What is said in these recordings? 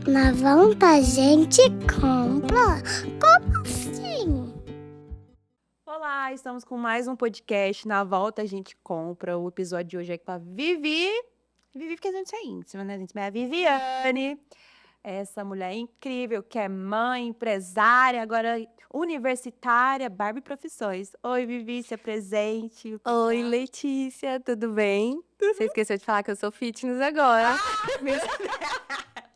Na Volta a gente compra? Como assim? Olá, estamos com mais um podcast. Na volta a gente compra. O episódio de hoje é com a Vivi. Vivi porque a gente é íntima, né? A gente é a Viviane. Essa mulher incrível que é mãe, empresária, agora universitária, Barbie Profissões. Oi, Vivi, se apresente. Oi, Letícia, tudo bem? Você esqueceu de falar que eu sou fitness agora.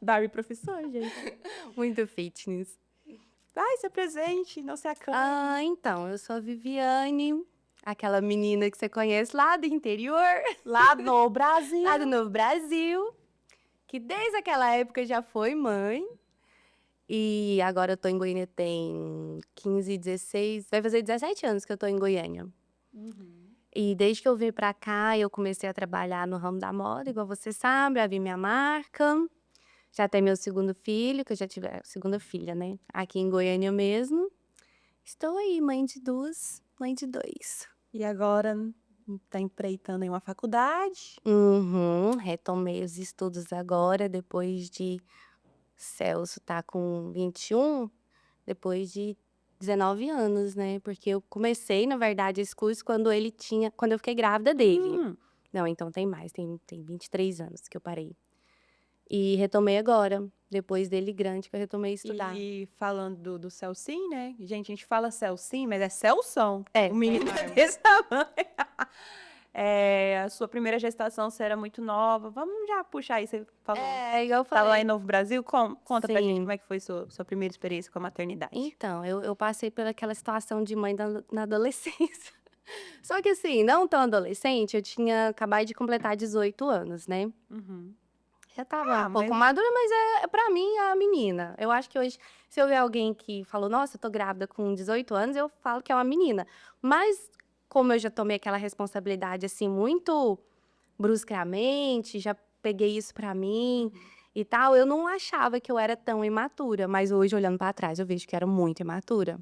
Barbie Profissões, gente. Muito fitness. Vai, se apresente, não se acanhe. Então, eu sou a Viviane, aquela menina que você conhece lá do interior, Lá no Brasil. lá do Novo Brasil, que desde aquela época já foi mãe. E agora eu tô em Goiânia tem 15, 16, vai fazer 17 anos que eu tô em Goiânia. E desde que eu vim pra cá, eu comecei a trabalhar no ramo da moda, igual você sabe, abri minha marca. Já tem meu segundo filho, que eu já tive a segunda filha, né? Aqui em Goiânia mesmo. Estou aí, mãe de duas, mãe de dois. E agora tá empreitando em uma faculdade. Retomei os estudos agora, depois de Celso tá com 21, depois de 19 anos, né? Porque eu comecei, na verdade, esse curso quando eu fiquei grávida dele. Não, então tem mais, tem 23 anos que eu parei. E retomei agora, depois dele grande, que eu retomei a estudar. E falando do Celsim, né? Gente, a gente fala Celsim, mas é Celção. É. O menino é desse tamanho. A sua primeira gestação, você era muito nova. Vamos já puxar aí. Você falou. Igual eu Tava lá falei. em Novo Brasil? Conta pra gente Sim. como é que foi sua primeira experiência com a maternidade. Então, eu passei por aquela situação de mãe na adolescência. Só que assim, não tão adolescente, eu tinha acabado de completar 18 anos, né? Já tava um pouco madura, mas pra mim é a menina. Eu acho que hoje, se eu ver alguém que falou, nossa, eu tô grávida com 18 anos, eu falo que é uma menina. Mas, como eu já tomei aquela responsabilidade, assim, muito bruscamente, já peguei isso pra mim e tal, eu não achava que eu era tão imatura. Mas hoje, olhando pra trás, eu vejo que eu era muito imatura.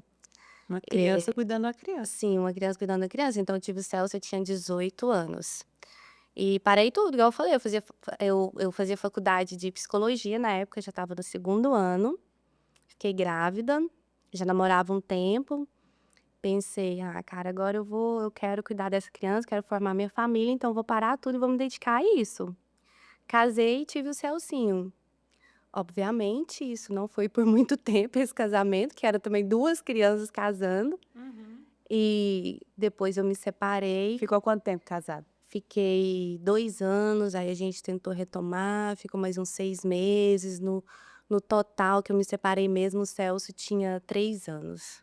Uma criança cuidando da criança. Sim, uma criança cuidando da criança. Então, eu tive o Celso, eu tinha 18 anos. E parei tudo, igual eu falei, eu fazia faculdade de psicologia na época, já estava no segundo ano. Fiquei grávida, já namorava um tempo. Pensei, cara, agora eu quero cuidar dessa criança, quero formar minha família, então vou parar tudo e vou me dedicar a isso. Casei e tive o Celcinho. Obviamente, isso não foi por muito tempo, esse casamento, que era também 2 crianças casando. E depois eu me separei. Ficou quanto tempo casado? Fiquei 2 anos, aí a gente tentou retomar, ficou mais uns 6 meses. No total, que eu me separei mesmo, o Celso tinha 3 anos.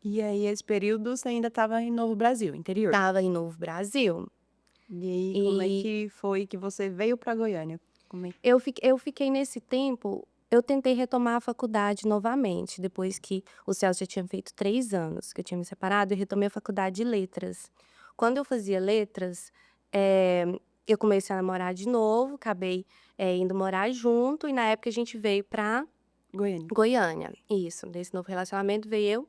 E aí, esse período, você ainda estava em Novo Brasil, interior. Tava em Novo Brasil. E aí, como é que foi que você veio pra Goiânia? Eu fiquei nesse tempo, eu tentei retomar a faculdade novamente, depois que o Celso já tinha feito 3 anos que eu tinha me separado, eu retomei a faculdade de letras. Quando eu fazia letras, eu comecei a namorar de novo, acabei indo morar junto, e na época a gente veio pra Goiânia. Isso, desse novo relacionamento veio eu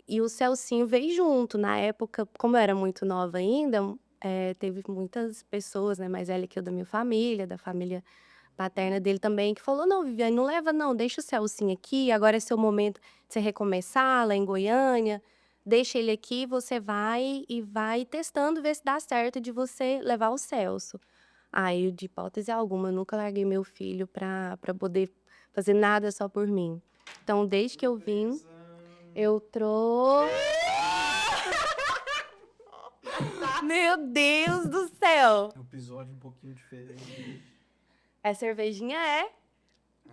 e o Celcinho veio junto. Na época, como eu era muito nova ainda, teve muitas pessoas, né, mais velhas que eu da minha família, da família paterna dele também, que falou, não, Viviane, não leva não, deixa o Celcinho aqui, agora é seu momento de você recomeçar lá em Goiânia, deixa ele aqui, você vai e vai testando, ver se dá certo de você levar o Celso. Aí, de hipótese alguma, eu nunca larguei meu filho pra poder fazer nada só por mim. Então, desde que eu vim, eu trouxe... Meu Deus do céu! É um episódio um pouquinho diferente. É cervejinha,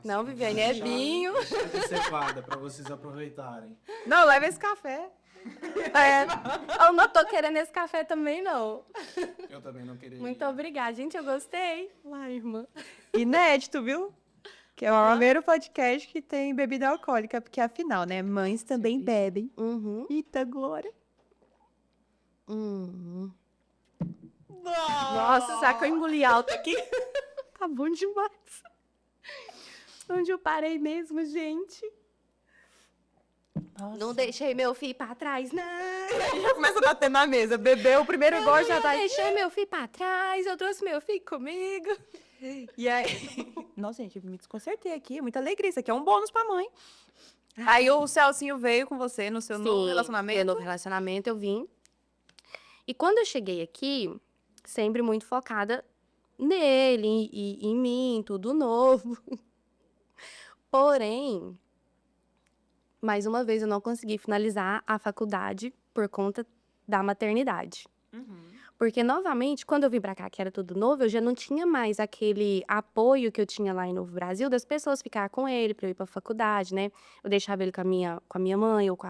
Não, Viviane, é vinho. Reservada pra vocês aproveitarem. Não, leva esse café. Eu não tô querendo esse café também, não. Eu também não queria. Muito obrigada. Gente, eu gostei. Lá, irmã. Inédito, viu? Que é o primeiro podcast que tem bebida alcoólica, porque afinal, né, mães também bebem. Eita, glória. Nossa, será que eu engoli alto aqui? Tá bom demais. Onde eu parei mesmo, gente? Nossa. Não deixei meu filho pra trás, não. Já começa a bater na mesa. Bebeu o primeiro gol, já tá... Deixei meu filho pra trás, eu trouxe meu filho comigo. E aí... Nossa, gente, me desconcertei aqui. Muita alegria. Isso aqui é um bônus pra mãe. Aí o Celcinho veio com você no seu novo Sim, relacionamento. meu novo relacionamento eu vim. E quando eu cheguei aqui, sempre muito focada nele e em mim, tudo novo. Porém, mais uma vez eu não consegui finalizar a faculdade por conta da maternidade. Porque, novamente, quando eu vim pra cá, que era tudo novo, eu já não tinha mais aquele apoio que eu tinha lá em Novo Brasil, das pessoas ficar com ele pra eu ir pra faculdade, né? Eu deixava ele com a minha mãe ou com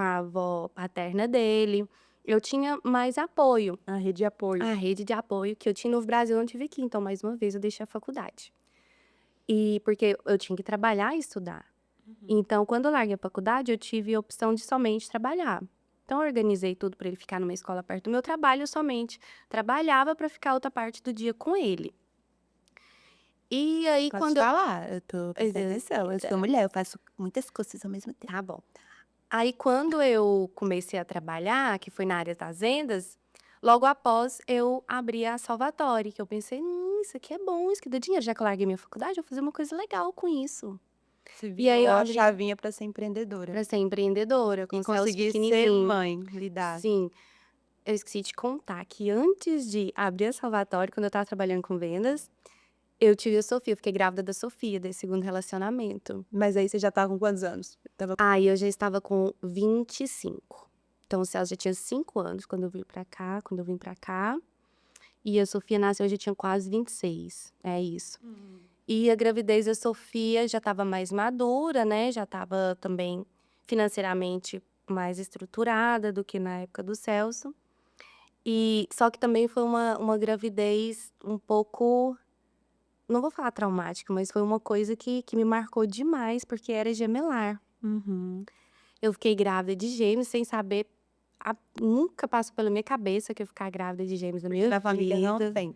a avó paterna dele. Eu tinha mais apoio. A rede de apoio. A rede de apoio que eu tinha no Brasil, eu não tive aqui. Então, mais uma vez, eu deixei a faculdade. E porque eu tinha que trabalhar e estudar. Então, quando eu larguei a faculdade, eu tive a opção de somente trabalhar. Então, eu organizei tudo para ele ficar numa escola perto do meu trabalho, eu somente trabalhava para ficar outra parte do dia com ele. E aí, Pode quando eu... falar, eu tô prestando atenção. Eu sou mulher, eu faço muitas coisas ao mesmo tempo. Tá bom. Aí, quando eu comecei a trabalhar, que foi na área das vendas, logo após eu abri a Salvatore, que eu pensei, isso aqui é bom, isso aqui dá dinheiro. Já que eu larguei minha faculdade, eu vou fazer uma coisa legal com isso. Você E aí, eu a abri chavinha pra ser empreendedora. para ser empreendedora, com E os céus conseguir ser pequenininhos. mãe, lidar. Sim. Eu esqueci de contar que antes de abrir a Salvatore, quando eu estava trabalhando com vendas, eu tive a Sofia. Eu fiquei grávida da Sofia, desse segundo relacionamento. Mas aí você já tava com quantos anos? Aí eu já estava com 25. Então, o Celso já tinha 5 anos quando eu vim pra cá. E a Sofia nasceu, eu já tinha quase 26. É isso. E a gravidez da Sofia já estava mais madura, né? Já estava também financeiramente mais estruturada do que na época do Celso. E só que também foi uma gravidez um pouco, não vou falar traumática, mas foi uma coisa que me marcou demais, porque era gemelar. Eu fiquei grávida de gêmeos sem saber, nunca passou pela minha cabeça que eu ia ficar grávida de gêmeos na minha Na família não vida. tem.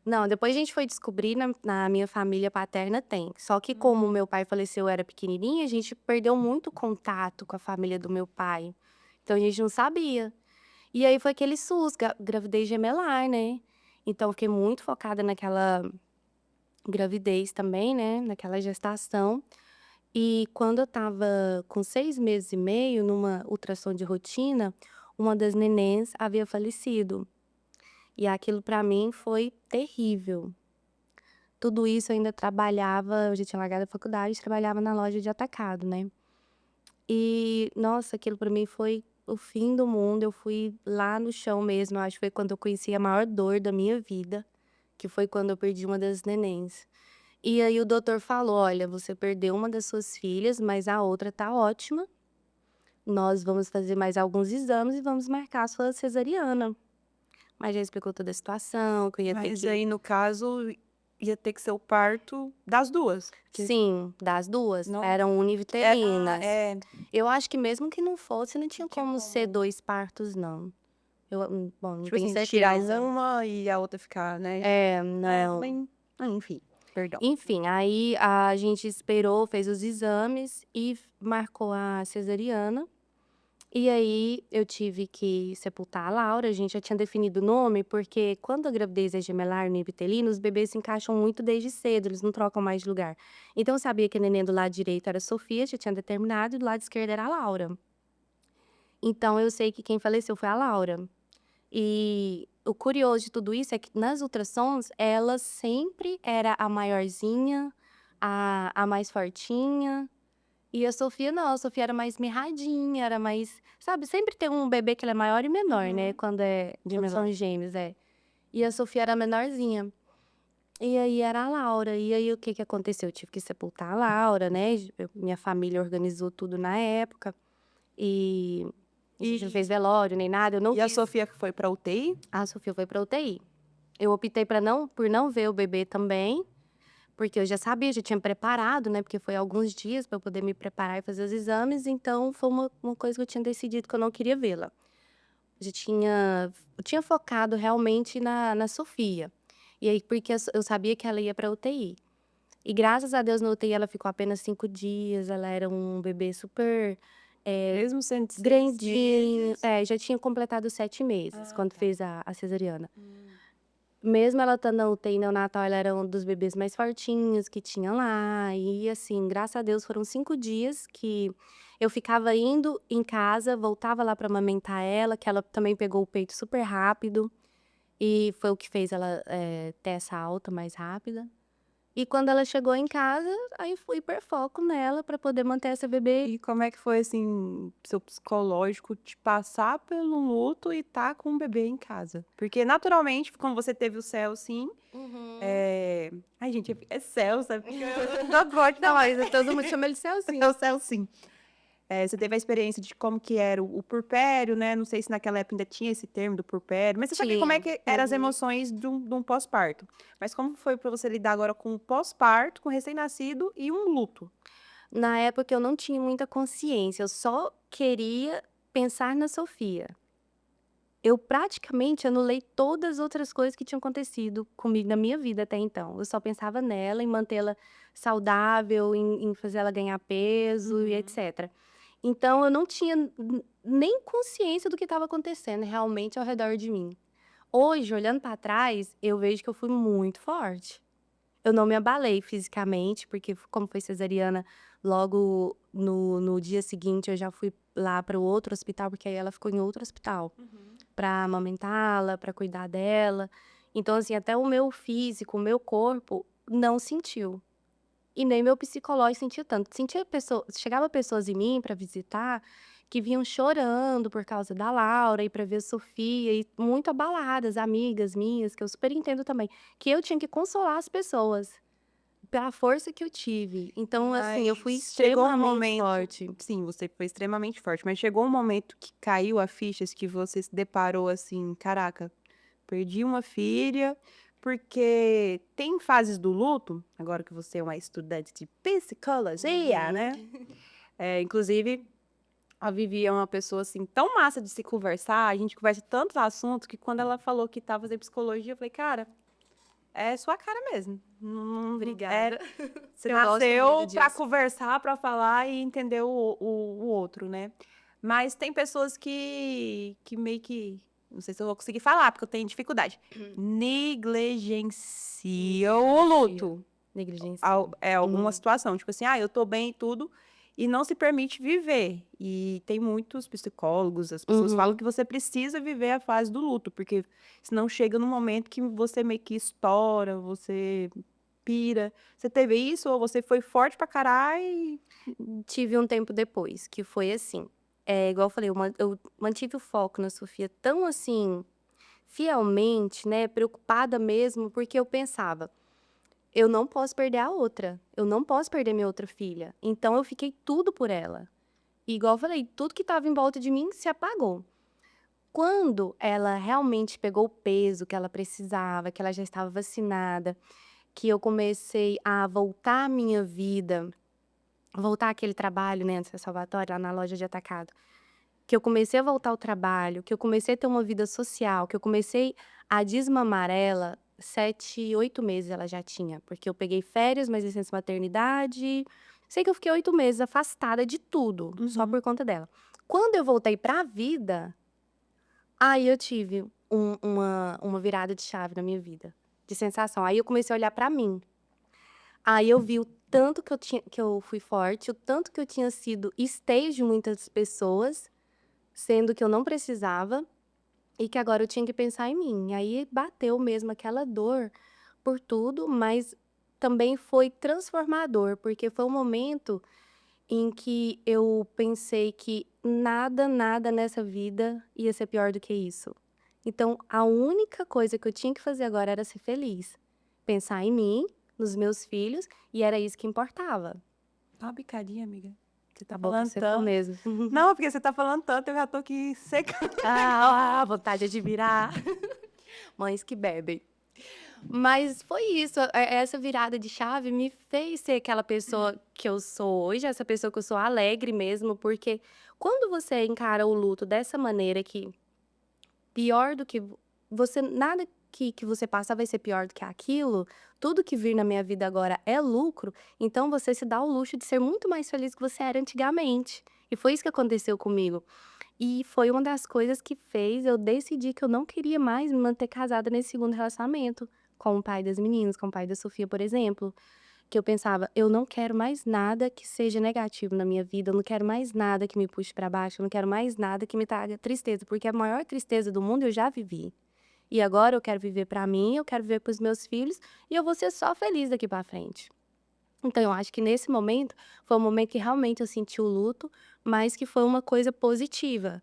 Não, depois a gente foi descobrir, na minha família paterna tem. Só que como meu pai faleceu, eu era pequenininha, a gente perdeu muito contato com a família do meu pai. Então a gente não sabia. E aí foi aquele SUS, gravidez gemelar, né? Então eu fiquei muito focada naquela gravidez também, né? Naquela gestação. E quando eu tava com 6 meses e meio, numa ultrassom de rotina, uma das nenéns havia falecido. E aquilo pra mim foi terrível. Tudo isso eu ainda trabalhava, eu já tinha largado a faculdade, trabalhava na loja de atacado, né? E, nossa, aquilo pra mim foi o fim do mundo. Eu fui lá no chão mesmo. Eu acho que foi quando eu conheci a maior dor da minha vida, que foi quando eu perdi uma das nenéns. E aí o doutor falou: olha, você perdeu uma das suas filhas, mas a outra tá ótima. Nós vamos fazer mais alguns exames e vamos marcar a sua cesariana. Mas já explicou toda a situação, que eu ia ter Mas que... aí, no caso, ia ter que ser o parto das duas. Sim, das duas. Não- Eram univitelinas. É, Eu acho que mesmo que não fosse, não tinha tinha como ser como. 2 partos, não. Bom, não tipo tenho assim, tirar certeza. uma e a outra ficar, né? Não. Bem, enfim, perdão. Enfim, aí a gente esperou, fez os exames e marcou a cesariana. E aí eu tive que sepultar a Laura. A gente já tinha definido o nome, porque quando a gravidez é gemelar univitelina, os bebês se encaixam muito desde cedo, eles não trocam mais de lugar. Então eu sabia que a neném do lado direito era a Sofia, já tinha determinado, e do lado esquerdo era a Laura. Então eu sei que quem faleceu foi a Laura. E o curioso de tudo isso é que nas ultrassons, ela sempre era a maiorzinha, a mais fortinha. E a Sofia não, a Sofia era mais mirradinha, era mais... Sabe, sempre tem um bebê que ele é maior e menor, né? Quando são gêmeos, é. E a Sofia era menorzinha. E aí era a Laura. E aí o que aconteceu? Eu tive que sepultar a Laura, né? Minha família organizou tudo na época. E a gente não fez velório nem nada. Eu não E a quis. Sofia foi pra UTI? A Sofia foi pra UTI. Eu optei por não ver o bebê também, porque eu já sabia, já tinha preparado, né? Porque foi alguns dias para eu poder me preparar e fazer os exames. Então, foi uma coisa que eu tinha decidido que eu não queria vê-la. Eu tinha focado realmente na Sofia. E aí, porque eu sabia que ela ia pra UTI. E graças a Deus, na UTI, ela ficou apenas 5 dias. Ela era um bebê super... Mesmo sendo grandinho. Já tinha completado 7 meses, quando fez a cesariana. mesmo ela estando na UTI neonatal, ela era um dos bebês mais fortinhos que tinha lá. E assim, graças a Deus, foram 5 dias que eu ficava indo em casa, voltava lá para amamentar ela, que ela também pegou o peito super rápido. E foi o que fez ela ter essa alta mais rápida. E quando ela chegou em casa, aí fui hiperfoco nela para poder manter essa bebê. E como é que foi, assim, seu psicológico de passar pelo luto e tá com o bebê em casa? Porque, naturalmente, como você teve o céu, sim, Ai, gente, é céu, sabe? Porque eu não gosto de Não, falar mas todo mundo chama ele de Celcinho. é o céu, sim. Você teve a experiência de como que era o puerpério, né? Não sei se naquela época ainda tinha esse termo do puerpério, mas você sabia como é Tinha. que eram as emoções de um pós-parto. Mas como foi para você lidar agora com o pós-parto, com o recém-nascido e um luto? Na época eu não tinha muita consciência, eu só queria pensar na Sofia. Eu praticamente anulei todas as outras coisas que tinham acontecido comigo na minha vida até então. Eu só pensava nela, em mantê-la saudável, em fazer ela ganhar peso e etc. Então eu não tinha nem consciência do que estava acontecendo realmente ao redor de mim. Hoje, olhando para trás, eu vejo que eu fui muito forte. Eu não me abalei fisicamente, porque como foi cesariana, logo no dia seguinte eu já fui lá para o outro hospital, porque aí ela ficou em outro hospital, para amamentá-la, para cuidar dela. Então, assim, até o meu físico, o meu corpo não sentiu. E nem meu psicológico sentia tanto. Chegava pessoas em mim para visitar que vinham chorando por causa da Laura e para ver a Sofia e muito abaladas, amigas minhas, que eu super entendo também, que eu tinha que consolar as pessoas pela força que eu tive. Então, assim, eu fui Mas chegou um extremamente momento, forte. sim, você foi extremamente forte, mas chegou um momento que caiu a ficha, que você se deparou assim, caraca, perdi uma filha, porque tem fases do luto, agora que você é uma estudante de psicologia, né? Inclusive, a Vivi é uma pessoa assim tão massa de se conversar, a gente conversa tantos assuntos que quando ela falou que estava fazendo psicologia, eu falei, cara, é sua cara mesmo. Obrigada. Você Eu gosto nasceu muito para disso. conversar, para falar e entender o outro, né? Mas tem pessoas que meio que. Não sei se eu vou conseguir falar, porque eu tenho dificuldade. Negligenciam o luto. Negligencia. Alguma Uhum. situação. Tipo assim, eu tô bem e tudo. E não se permite viver. E tem muitos psicólogos, as pessoas falam Uhum. que você precisa viver a fase do luto, porque senão chega num momento que você meio que estoura, você pira. Você teve isso ou você foi forte pra caralho e Tive um tempo depois, que foi assim, igual eu falei, eu mantive o foco na Sofia tão, assim, fielmente, né, preocupada mesmo, porque eu pensava: "Eu não posso perder a outra, eu não posso perder minha outra filha". Então eu fiquei tudo por ela. E igual eu falei, tudo que estava em volta de mim se apagou. Quando ela realmente pegou o peso que ela precisava, que ela já estava vacinada, que eu comecei a voltar à minha vida, voltar àquele trabalho, né, antes da Salvatore, lá na loja de atacado, que eu comecei a voltar ao trabalho, que eu comecei a ter uma vida social, que eu comecei a desmamar ela, 7, 8 meses ela já tinha, porque eu peguei férias, mais licença maternidade, sei que eu fiquei 8 meses afastada de tudo, só por conta dela. Quando eu voltei pra vida, aí eu tive uma virada de chave na minha vida, de sensação. Aí eu comecei a olhar pra mim. Aí eu vi o tanto que eu fui forte, o tanto que eu tinha sido esteio de muitas pessoas, sendo que eu não precisava, e que agora eu tinha que pensar em mim. Aí bateu mesmo aquela dor por tudo, mas também foi transformador, porque foi um momento em que eu pensei que nada, nada nessa vida ia ser pior do que isso. Então, a única coisa que eu tinha que fazer agora era ser feliz. Pensar em mim, nos meus filhos, e era isso que importava. dá uma bicadinha, amiga. Você tá A boca falando secou tanto. mesmo. Não, porque você tá falando tanto, eu já tô aqui secando. Vontade de virar. Mães que bebem. Mas foi isso, essa virada de chave me fez ser aquela pessoa que eu sou hoje, essa pessoa que eu sou alegre mesmo, porque quando você encara o luto dessa maneira que pior do que você nada que você passa vai ser pior do que aquilo, tudo que vir na minha vida agora é lucro, então você se dá o luxo de ser muito mais feliz que você era antigamente. E foi isso que aconteceu comigo. E foi uma das coisas que fez eu decidir que eu não queria mais me manter casada nesse segundo relacionamento, com o pai das meninas, com o pai da Sofia, por exemplo. Que eu pensava, eu não quero mais nada que seja negativo na minha vida, eu não quero mais nada que me puxe pra baixo, eu não quero mais nada que me traga tristeza, porque a maior tristeza do mundo eu já vivi. E agora eu quero viver pra mim, eu quero viver pros meus filhos e eu vou ser só feliz daqui pra frente. Então eu acho que nesse momento foi um momento que realmente eu senti o luto, mas que foi uma coisa positiva.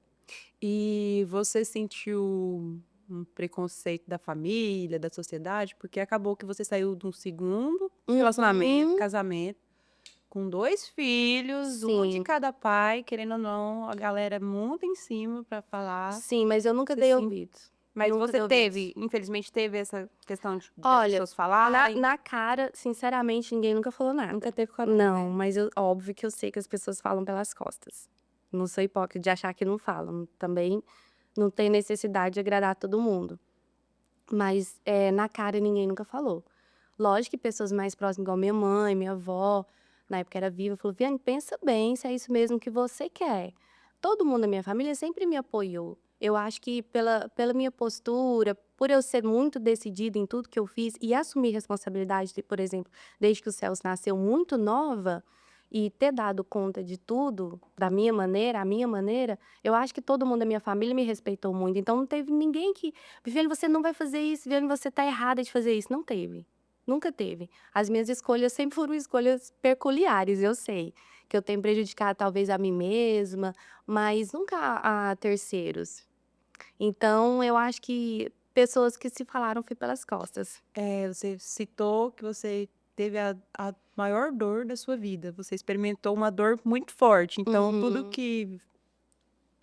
E você sentiu um preconceito da família, da sociedade? Porque acabou que você saiu de um segundo relacionamento, Uhum. casamento, com 2 filhos, um de Sim. cada pai, querendo ou não, a galera monta em cima pra falar. Sim, mas eu nunca Você dei sim ouvidos. mas Nunca você dei ouvidos. teve, infelizmente teve essa questão das Olha, pessoas na falarem? na cara, sinceramente, ninguém nunca falou nada. Nunca teve coragem, Não, né? mas óbvio que eu sei que as pessoas falam pelas costas. Não sou hipócrita de achar que não falam. Também não tem necessidade de agradar todo mundo. Mas, na cara ninguém nunca falou. Lógico que pessoas mais próximas, igual minha mãe, minha avó, na época era viva, falou: "Viane, pensa bem se é isso mesmo que você quer". Todo mundo da minha família sempre me apoiou. Eu acho que pela minha postura, por eu ser muito decidida em tudo que eu fiz e assumir responsabilidade de, por exemplo, desde que o Celso nasceu muito nova, e ter dado conta de tudo da minha maneira, a minha maneira, eu acho que todo mundo da minha família me respeitou muito. Então não teve ninguém que: "Viviane, você não vai fazer isso. Viviane, você tá errada de fazer isso". Não teve. Nunca teve. As minhas escolhas sempre foram escolhas peculiares, eu sei, que eu tenho prejudicado talvez a mim mesma, mas nunca a terceiros. Então eu acho que pessoas que se falaram foi pelas costas. Você citou que você teve a maior dor da sua vida. Você experimentou uma dor muito forte. Então, tudo Uhum, que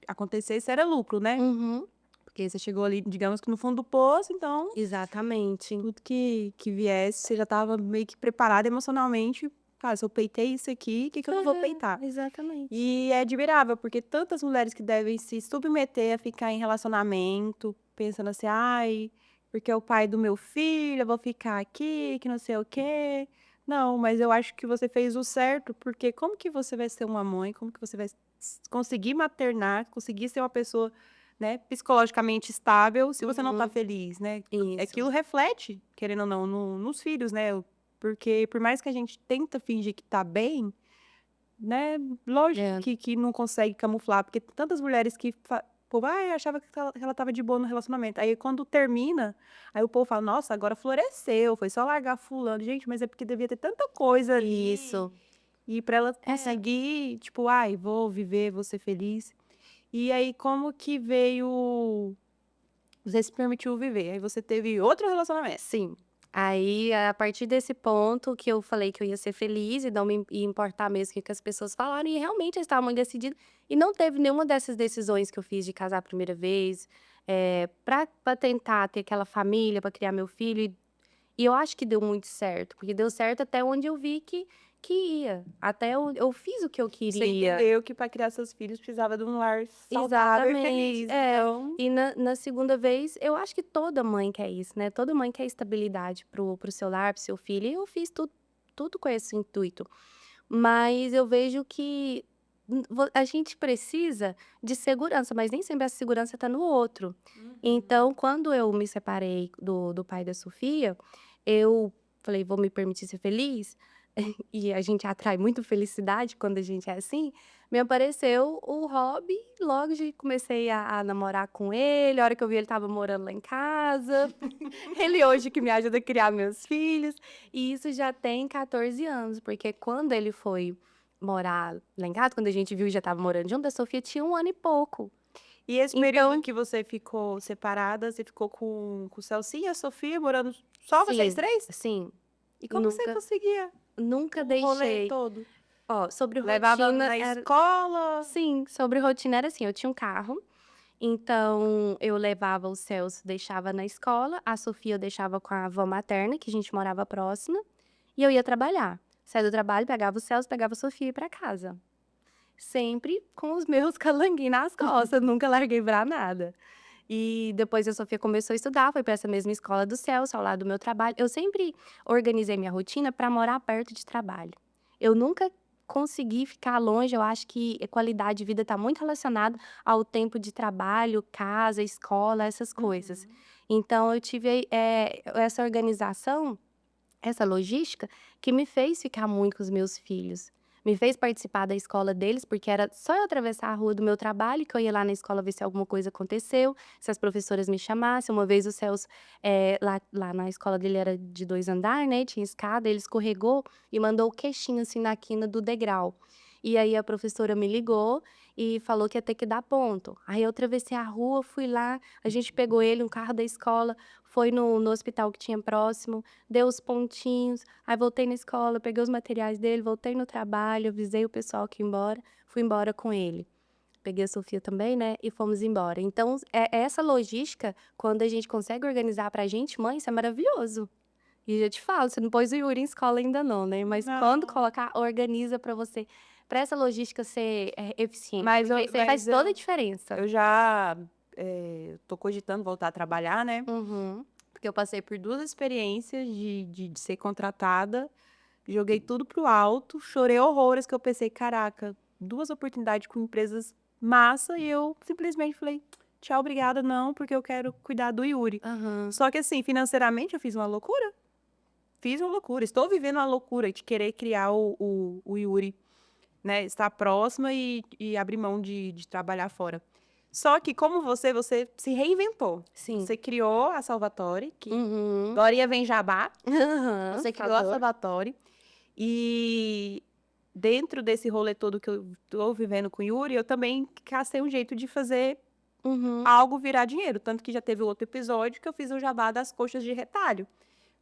acontecesse era lucro, né? uhum, Porque você chegou ali, digamos que no fundo do poço, então exatamente. tudo que viesse, você já estava meio que preparada emocionalmente. Cara, se eu peitei isso aqui, o que que eu não vou peitar? Exatamente. E é admirável, porque tantas mulheres que devem se submeter a ficar em relacionamento, pensando assim, ai, porque é o pai do meu filho, eu vou ficar aqui, que não sei o quê. Não, mas eu acho que você fez o certo, porque como que você vai ser uma mãe, como que você vai conseguir maternar, conseguir ser uma pessoa, né, psicologicamente estável, se você não tá Uhum, feliz, né? isso. Aquilo reflete, querendo ou não, nos filhos, né? Porque por mais que a gente tenta fingir que tá bem, né, lógico É. que não consegue camuflar, porque tantas mulheres que povo: "Ai, achava que ela estava de boa no relacionamento", aí quando termina, aí o povo fala: "Nossa, agora floresceu, foi só largar fulano". Gente, mas é porque devia ter tanta coisa ali, Isso. e pra ela É. conseguir, tipo: "Ai, vou viver, vou ser feliz". E aí como que veio você se permitiu viver, aí você teve outro relacionamento. Sim. Aí, a partir desse ponto que eu falei que eu ia ser feliz e não me ia importar mesmo o que que as pessoas falaram, e realmente eu estava muito decidida, e não teve nenhuma dessas decisões que eu fiz de casar a primeira vez, pra tentar ter aquela família, pra criar meu filho, e eu acho que deu muito certo, porque deu certo até onde eu vi que ia, até eu fiz o que eu Você queria. entendeu que para criar seus filhos precisava de um lar saudável e Exatamente. feliz, É. então E na segunda vez, eu acho que toda mãe quer isso, né, toda mãe quer estabilidade pro seu lar, para o seu filho, e eu fiz tudo com esse intuito. Mas eu vejo que a gente precisa de segurança, mas nem sempre essa segurança está no outro. Então, quando eu me separei do pai da Sofia, eu falei: "Vou me permitir ser feliz", e a gente atrai muito felicidade quando a gente é assim, me apareceu o hobby, logo de comecei a namorar com ele, a hora que eu vi ele estava morando lá em casa, ele hoje que me ajuda a criar meus filhos, e isso já tem 14 anos, porque quando ele foi morar lá em casa, quando a gente viu e já estava morando junto, a Sofia tinha 1 ano e pouco. E esse período Então que você ficou separada, você ficou com o Celcinho e a Sofia morando só vocês sim, 3? sim, E como você nunca conseguia nunca o rolê deixei. todo? Ó, sobre Levava rotina na era escola? sim, sobre rotina era assim, eu tinha um carro, então eu levava o Celso, deixava na escola, a Sofia eu deixava com a avó materna, que a gente morava próxima, e eu ia trabalhar. Saía do trabalho, pegava o Celso, pegava a Sofia e ia pra casa. Sempre com os meus calanguinhos nas costas, nunca larguei pra nada. E depois a Sofia começou a estudar, foi para essa mesma escola do Celso, ao lado do meu trabalho. Eu sempre organizei minha rotina para morar perto de trabalho. Eu nunca conseguir ficar longe, eu acho que a qualidade de vida está muito relacionada ao tempo de trabalho, casa, escola, essas coisas. Então eu tive, essa organização, essa logística, que me fez ficar muito com os meus filhos. Me fez participar da escola deles, porque era só eu atravessar a rua do meu trabalho, que eu ia lá na escola ver se alguma coisa aconteceu, se as professoras me chamassem. Uma vez o Celso, lá na escola dele era de 2 andares, né, tinha escada, ele escorregou e mandou o queixinho, assim, na quina do degrau. E aí a professora me ligou e falou que ia ter que dar ponto. Aí eu atravessei a rua, fui lá, a gente pegou ele, um carro da escola, foi no hospital que tinha próximo, deu os pontinhos, aí voltei na escola, peguei os materiais dele, voltei no trabalho, avisei o pessoal que ia embora, fui embora com ele. Peguei a Sofia também, né, e fomos embora. Então, essa logística, quando a gente consegue organizar pra gente, mãe, isso é maravilhoso. E eu te falo, você não pôs o Yuri em escola ainda não, né, mas quando Não. colocar, organiza pra você, pra essa logística ser, eficiente, Mas porque isso aí faz toda a diferença. eu já tô cogitando voltar a trabalhar, né? Uhum. Porque eu passei por 2 experiências de ser contratada, joguei tudo pro alto, chorei horrores, que eu pensei, caraca, 2 oportunidades com empresas massa, e eu simplesmente falei, tchau, obrigada, não, porque eu quero cuidar do Yuri. Aham. Só que assim, financeiramente eu fiz uma loucura. Fiz uma loucura. Estou vivendo uma loucura de querer criar o Yuri, né? Estar próxima e abrir mão de trabalhar fora. Só que, como você se reinventou. Sim. Você criou a Salvatore, que Uhum. Glorinha vem jabá. Aham, Você por criou a favor. Salvatore. E dentro desse rolê todo que eu tô vivendo com o Yuri, eu também cacei um jeito de fazer Uhum. algo virar dinheiro. Tanto que já teve outro episódio que eu fiz o jabá das coxas de retalho.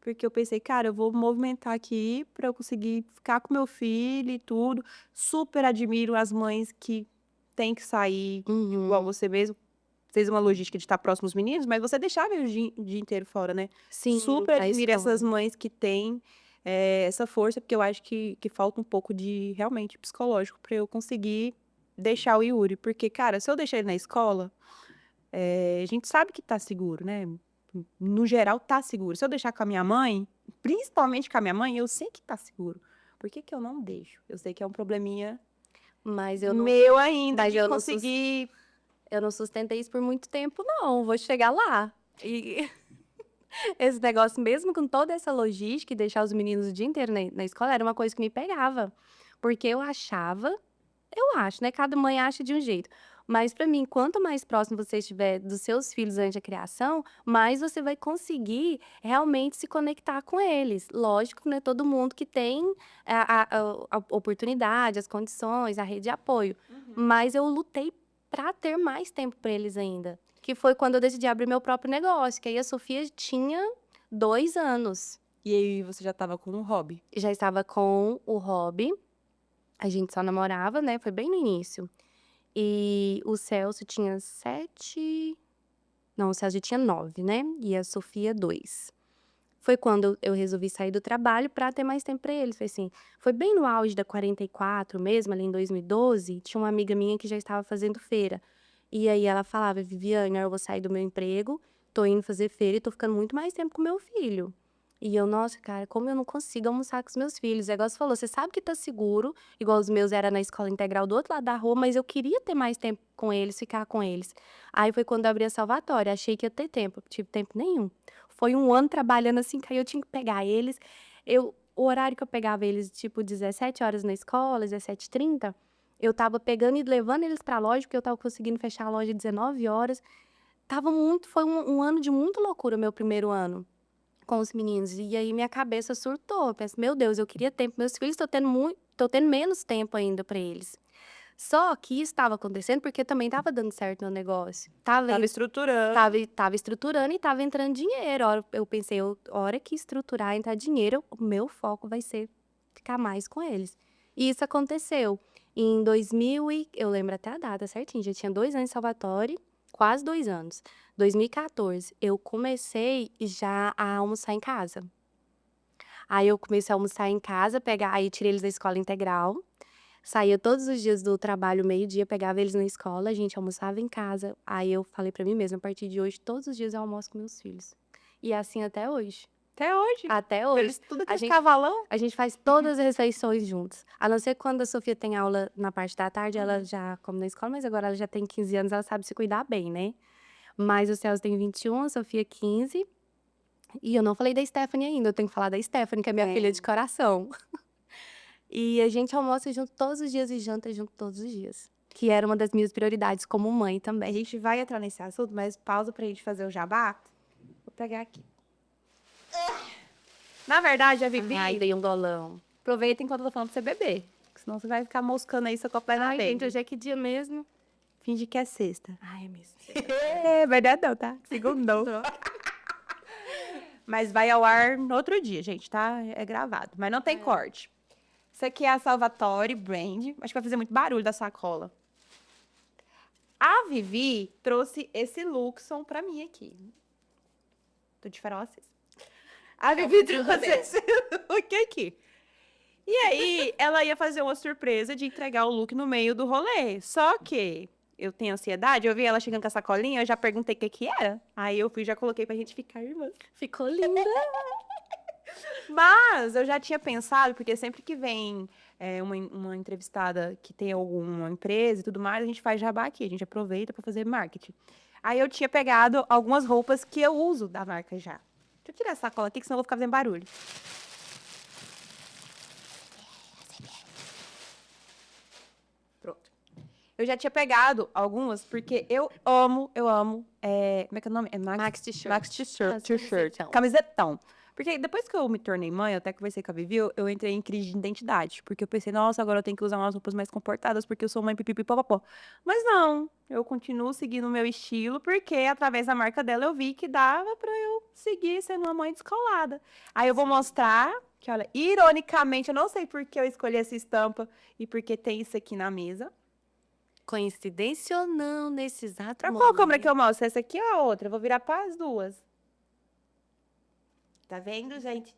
Porque eu pensei, cara, eu vou movimentar aqui pra eu conseguir ficar com meu filho e tudo. Super admiro as mães que têm que sair, igual Uhum. você mesmo. Fez uma logística de estar próximo aos meninos, mas você deixava eles o dia inteiro fora, né? Sim, Super a admiro essas escola. mães que têm essa força, porque eu acho que falta um pouco de, realmente, psicológico pra eu conseguir deixar o Yuri. Porque, cara, se eu deixar ele na escola, a gente sabe que tá seguro, né? No geral, tá seguro. Se eu deixar com a minha mãe, principalmente com a minha mãe, eu sei que tá seguro. Por que que eu não deixo? Eu sei que é um probleminha Mas eu não meu ainda mas de eu conseguir. não sustentei isso por muito tempo não, vou chegar lá. E esse negócio, mesmo com toda essa logística e deixar os meninos o dia inteiro na escola, era uma coisa que me pegava. Porque eu acho, né, cada mãe acha de um jeito. Mas pra mim, quanto mais próximo você estiver dos seus filhos durante a criação, mais você vai conseguir realmente se conectar com eles. Lógico, que não é todo mundo que tem a oportunidade, as condições, a rede de apoio. Mas eu lutei pra ter mais tempo pra eles ainda. Que foi quando eu decidi abrir meu próprio negócio, que aí a Sofia tinha 2 anos. E aí você já tava com um hobby. Já estava com o hobby, a gente só namorava, né, foi bem no início. E o Celso tinha 7, não, o Celso já tinha 9, né, e a Sofia 2. Foi quando eu resolvi sair do trabalho pra ter mais tempo pra eles, foi assim, foi bem no auge da 44 mesmo, ali em 2012, tinha uma amiga minha que já estava fazendo feira. E aí ela falava: "Viviane, eu vou sair do meu emprego, tô indo fazer feira e tô ficando muito mais tempo com meu filho". E eu: "Nossa, cara, como eu não consigo almoçar com os meus filhos". É igual você falou, você sabe que tá seguro, igual os meus era na escola integral do outro lado da rua, mas eu queria ter mais tempo com eles, ficar com eles. Aí foi quando eu abri a Salvatore, achei que ia ter tempo, não tive tempo nenhum. Foi 1 ano trabalhando assim, que aí eu tinha que pegar eles, o horário que eu pegava eles, tipo 17 horas na escola, 17h30, eu estava pegando e levando eles pra loja, porque eu estava conseguindo fechar a loja 19 horas. Foi um ano de muita loucura, meu primeiro ano com os meninos. E aí minha cabeça surtou. Eu penso, meu Deus, eu queria tempo. Meus filhos, tô tendo menos tempo ainda pra eles. Só que isso estava acontecendo porque também estava dando certo no negócio. Tava estruturando. Tava estruturando e tava entrando dinheiro. Eu pensei, a hora que estruturar, entrar dinheiro, o meu foco vai ser ficar mais com eles. E isso aconteceu. Em 2000 eu lembro até a data certinho, já tinha 2 anos em Salvatore, quase 2 anos. 2014, eu comecei já a almoçar em casa. Aí eu comecei a almoçar em casa, aí tirei eles da escola integral, saía todos os dias do trabalho, meio-dia, pegava eles na escola, a gente almoçava em casa. Aí eu falei pra mim mesma, a partir de hoje, todos os dias eu almoço com meus filhos. E é assim até hoje. Até hoje. Até hoje. Eles tudo A aquele gente- cavalão. A gente faz todas as refeições juntos. A não ser quando a Sofia tem aula na parte da tarde, ela já come na escola, mas agora ela já tem 15 anos, ela sabe se cuidar bem, né? Mas o Celso tem 21, a Sofia 15. E eu não falei da Stephanie ainda, eu tenho que falar da Stephanie, que é minha filha de coração. E a gente almoça junto todos os dias e janta junto todos os dias. Que era uma das minhas prioridades como mãe A também. gente vai entrar nesse assunto, mas pausa pra gente fazer o jabá. Vou pegar aqui. Na verdade, a Vivi, Ai, dei um golão. aproveita enquanto eu tô falando pra você beber. Senão você vai ficar moscando aí seu copo na Ai, frente. gente, hoje é que dia mesmo? Finge que é sexta. Ai, é mesmo. É, verdade não, tá? Segundou. Mas vai ao ar no outro dia, gente, tá? É gravado. Mas não tem corte. Isso aqui é a Salvatore Brand. Acho que vai fazer muito barulho da sacola. A Vivi trouxe esse Luxon pra mim aqui. Tô de farol aceso. A Vivi trouxe esse look aqui. E aí, ela ia fazer uma surpresa de entregar o look no meio do rolê. Só que eu tenho ansiedade, eu vi ela chegando com a sacolinha, eu já perguntei o que que era. Aí eu fui e já coloquei pra gente ficar irmã. Ficou linda. Mas eu já tinha pensado, porque sempre que vem uma entrevistada que tem alguma empresa e tudo mais, a gente faz jabá aqui, a gente aproveita pra fazer marketing. Aí eu tinha pegado algumas roupas que eu uso da marca já. Deixa eu tirar essa sacola aqui, que senão eu vou ficar fazendo barulho. Pronto. Eu já tinha pegado algumas, porque eu amo, como é que é o nome? É Max T-shirt. Max T-shirt. Camisetão. Camisetão. Porque depois que eu me tornei mãe, eu até conversei com a Vivi, eu entrei em crise de identidade. Porque eu pensei, nossa, agora eu tenho que usar umas roupas mais comportadas, porque eu sou mãe pipipipopopó. Mas não, eu continuo seguindo o meu estilo, porque através da marca dela eu vi que dava pra eu seguir sendo uma mãe descolada. Aí eu vou mostrar que, olha, ironicamente, eu não sei por que eu escolhi essa estampa e porque tem isso aqui na mesa. Coincidência ou não, nesse exato Pra momento? qual câmera que eu mostro? Essa aqui ou a outra? Eu vou virar para as duas. Tá vendo, gente?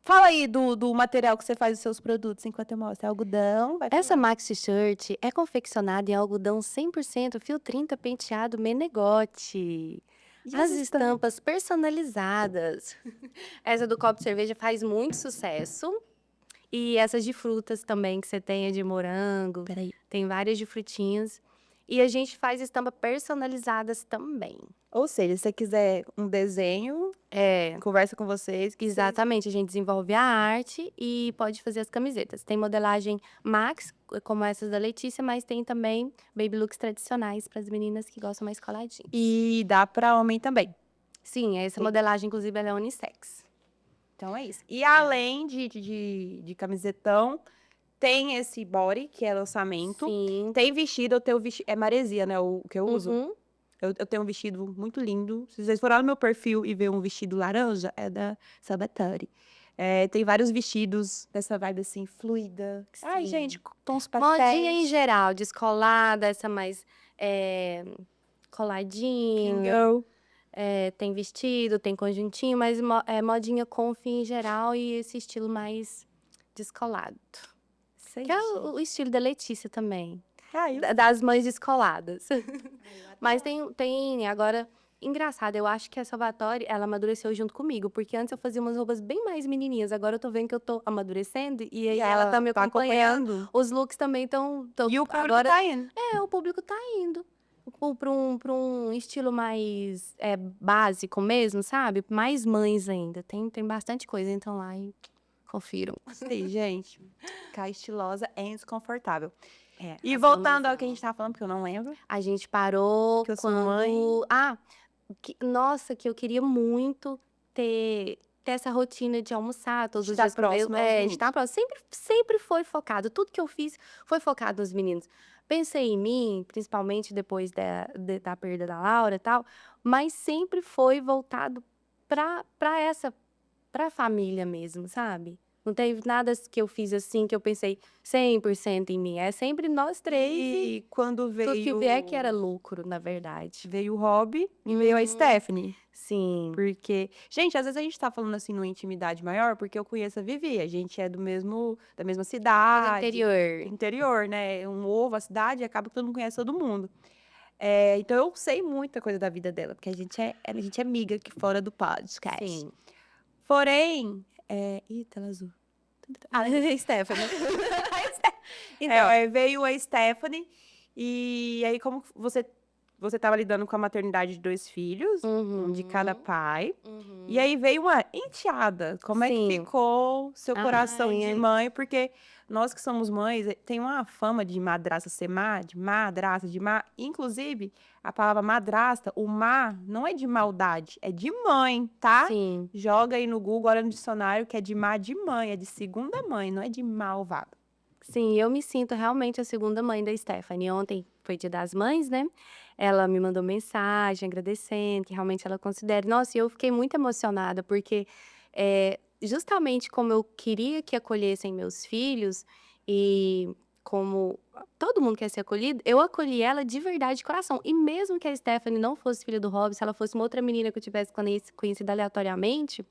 Fala aí do material que você faz os seus produtos enquanto eu mostro. É algodão? Vai Essa Max T-shirt é confeccionada em algodão 100% fio 30 penteado Menegote. E As estampas personalizadas. Essa do copo de cerveja faz muito sucesso. E essas de frutas também, que você tem, é de morango. Tem várias de frutinhas. E a gente faz estampa personalizadas também. Ou seja, se você quiser um desenho, conversa com vocês. Que Exatamente, a gente desenvolve a arte e pode fazer as camisetas. Tem modelagem Max, como essas da Letícia, mas tem também baby looks tradicionais para as meninas que gostam mais coladinho. E dá pra homem também. Sim, essa Sim. modelagem, inclusive, ela é unissex. Então é isso. E além de camisetão, tem esse body, que é lançamento. Sim. Tem vestido, eu tenho vestido. É maresia, né? O que eu uso. Uhum. Eu tenho um vestido muito lindo. Se vocês forem lá no meu perfil e ver um vestido laranja, é da Salvatore. Tem vários vestidos dessa vibe assim, fluida. Ai, Sim. gente, tons pastéis. Modinha em geral, descolada, essa mais coladinha. Girl. Tem vestido, tem conjuntinho, mas modinha comfy em geral e esse estilo mais descolado. Sei, Que é o estilo da Letícia também. Ai, Das mães descoladas. Mas tem agora, engraçado, eu acho que a Salvatore, ela amadureceu junto comigo, porque antes eu fazia umas roupas bem mais menininhas, agora eu tô vendo que eu tô amadurecendo e aí ela tá me acompanhando. Os looks também estão E o público agora tá indo. o público tá indo pra um estilo mais básico mesmo, sabe? Mais mães ainda. Tem bastante coisa, então lá e confiram. Sei, gente. Ficar estilosa é desconfortável. E as voltando mamas ao que a gente tava falando, porque eu não lembro. A gente parou Que eu sou quando... mãe. Nossa, que eu queria muito ter essa rotina de almoçar todos os Estar dias com meus- próximo aos É, meninos. estar próximo. Sempre foi focado. Tudo que eu fiz foi focado nos meninos. Pensei em mim, principalmente depois da perda da Laura e tal, mas sempre foi voltado pra família mesmo, sabe? Não teve nada que eu fiz assim que eu pensei 100% em mim. É sempre nós três e E quando veio... tudo que vier que era lucro, na verdade. Veio o Rob e veio a Stephanie. Sim. Porque, gente, às vezes a gente tá falando assim numa intimidade maior, porque eu conheço a Vivi, a gente é da mesma cidade. Interior. Interior, né? Um ovo, a cidade, acaba que todo mundo conhece todo mundo. Então eu sei muita coisa da vida dela, porque a gente é amiga aqui fora do podcast. Sim. Porém, ih, tela azul. Ah, Stephanie. Veio a Stephanie, e aí como você estava lidando com a maternidade de 2 filhos, um de cada pai, e aí veio uma enteada. Como é que Sim. ficou seu coração Ai, de mãe? Porque nós que somos mães, tem uma fama de madrasta ser má, de madrasta, de má. Inclusive, a palavra madrasta, o má, não é de maldade, é de mãe, tá? Sim. Joga aí no Google, olha no dicionário, que é de má de mãe, é de segunda mãe, não é de malvado. Sim, eu me sinto realmente a segunda mãe da Stephanie. Ontem foi Dia das Mães, né? Ela me mandou mensagem agradecendo, que realmente ela considera. Nossa, e eu fiquei muito emocionada, porque justamente como eu queria que acolhessem meus filhos, e como todo mundo quer ser acolhido, eu acolhi ela de verdade, de coração. E mesmo que a Stephanie não fosse filha do Rob, se ela fosse uma outra menina que eu tivesse conhecido aleatoriamente,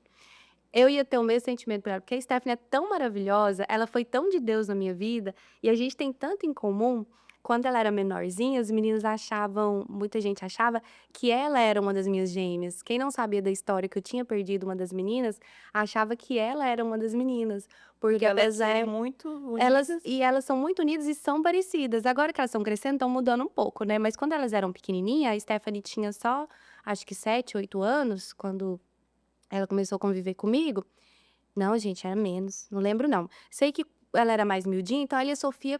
eu ia ter o mesmo sentimento por ela, porque a Stephanie é tão maravilhosa, ela foi tão de Deus na minha vida, e a gente tem tanto em comum. Quando ela era menorzinha, os meninos achavam, muita gente achava, que ela era uma das minhas gêmeas. Quem não sabia da história que eu tinha perdido uma das meninas, achava que ela era uma das meninas. Porque Elas apesar. são muito Elas, unidas. e elas são muito unidas e são parecidas. Agora que elas estão crescendo, estão mudando um pouco, né? Mas quando elas eram pequenininhas, a Stephanie tinha só, acho que 7, 8 anos, quando ela começou a conviver comigo. Não, gente, era menos. Não lembro, não. Sei que ela era mais miudinha, então ela e a Sofia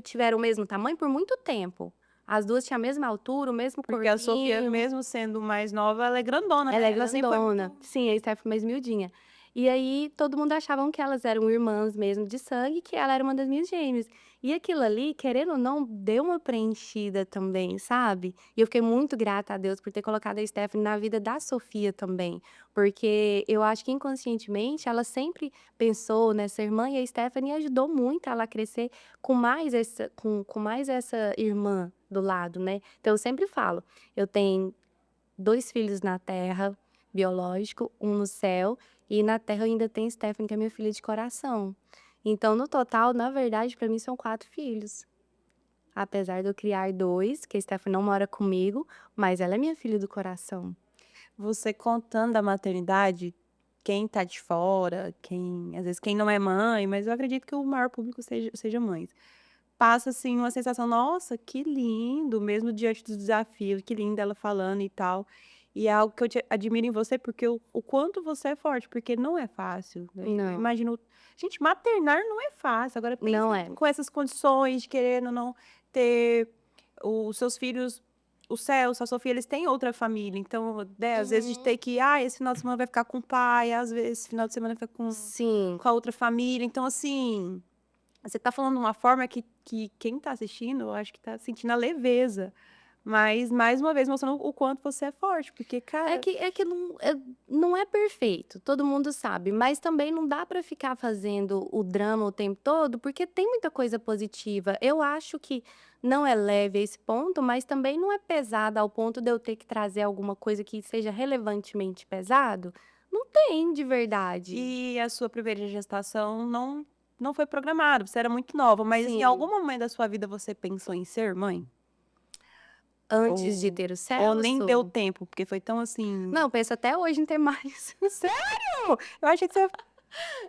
tiveram o mesmo tamanho por muito tempo. As duas tinham a mesma altura, o mesmo Porque a Sofia, corpinho. mesmo sendo mais nova, ela é grandona, Ela né? é Ela sempre foi grandona. muito... Sim, a Steph mais miudinha. E aí, todo mundo achavam que elas eram irmãs mesmo de sangue, que ela era uma das minhas gêmeas. E aquilo ali, querendo ou não, deu uma preenchida também, sabe? E eu fiquei muito grata a Deus por ter colocado a Stephanie na vida da Sofia também. Porque eu acho que inconscientemente ela sempre pensou nessa irmã, e a Stephanie ajudou muito ela a crescer com mais essa irmã do lado, né? Então eu sempre falo, eu tenho 2 filhos na terra, biológico, um no céu, e na terra eu ainda tenho Stephanie, que é minha filha de coração. Então, no total, na verdade, pra mim são 4 filhos. Apesar de eu criar 2, que a Stephanie não mora comigo, mas ela é minha filha do coração. Você contando da maternidade, quem tá de fora, às vezes quem não é mãe, mas eu acredito que o maior público seja mães. Passa, assim, uma sensação, nossa, que lindo, mesmo diante dos desafios, que linda ela falando e tal. E é algo que eu admiro em você, porque o quanto você é forte, porque não é fácil, né? Eu Não, imagino, gente, maternar não é fácil. Agora não pensa é. com essas condições de querendo ou não ter os seus filhos, o Celso, a Sofia, eles têm outra família. Então, né, às vezes de ter que, esse final de semana vai ficar com o pai, às vezes esse final de semana vai ficar Sim. com a outra família. Então, assim, você tá falando de uma forma que quem tá assistindo, eu acho que tá sentindo a leveza. Mas, mais uma vez, mostrando o quanto você é forte. Porque, cara, É que não é perfeito, todo mundo sabe, mas também não dá pra ficar fazendo o drama o tempo todo, porque tem muita coisa positiva. Eu acho que não é leve a esse ponto, mas também não é pesada ao ponto de eu ter que trazer alguma coisa que seja relevantemente pesado. Não tem, de verdade. e a sua primeira gestação não foi programada, você era muito nova. Mas em Sim. algum momento da sua vida você pensou em ser mãe? Antes de Ou, ter o ou nem Celso? deu tempo, porque foi tão assim... Não, penso até hoje em ter mais. Eu achei que você...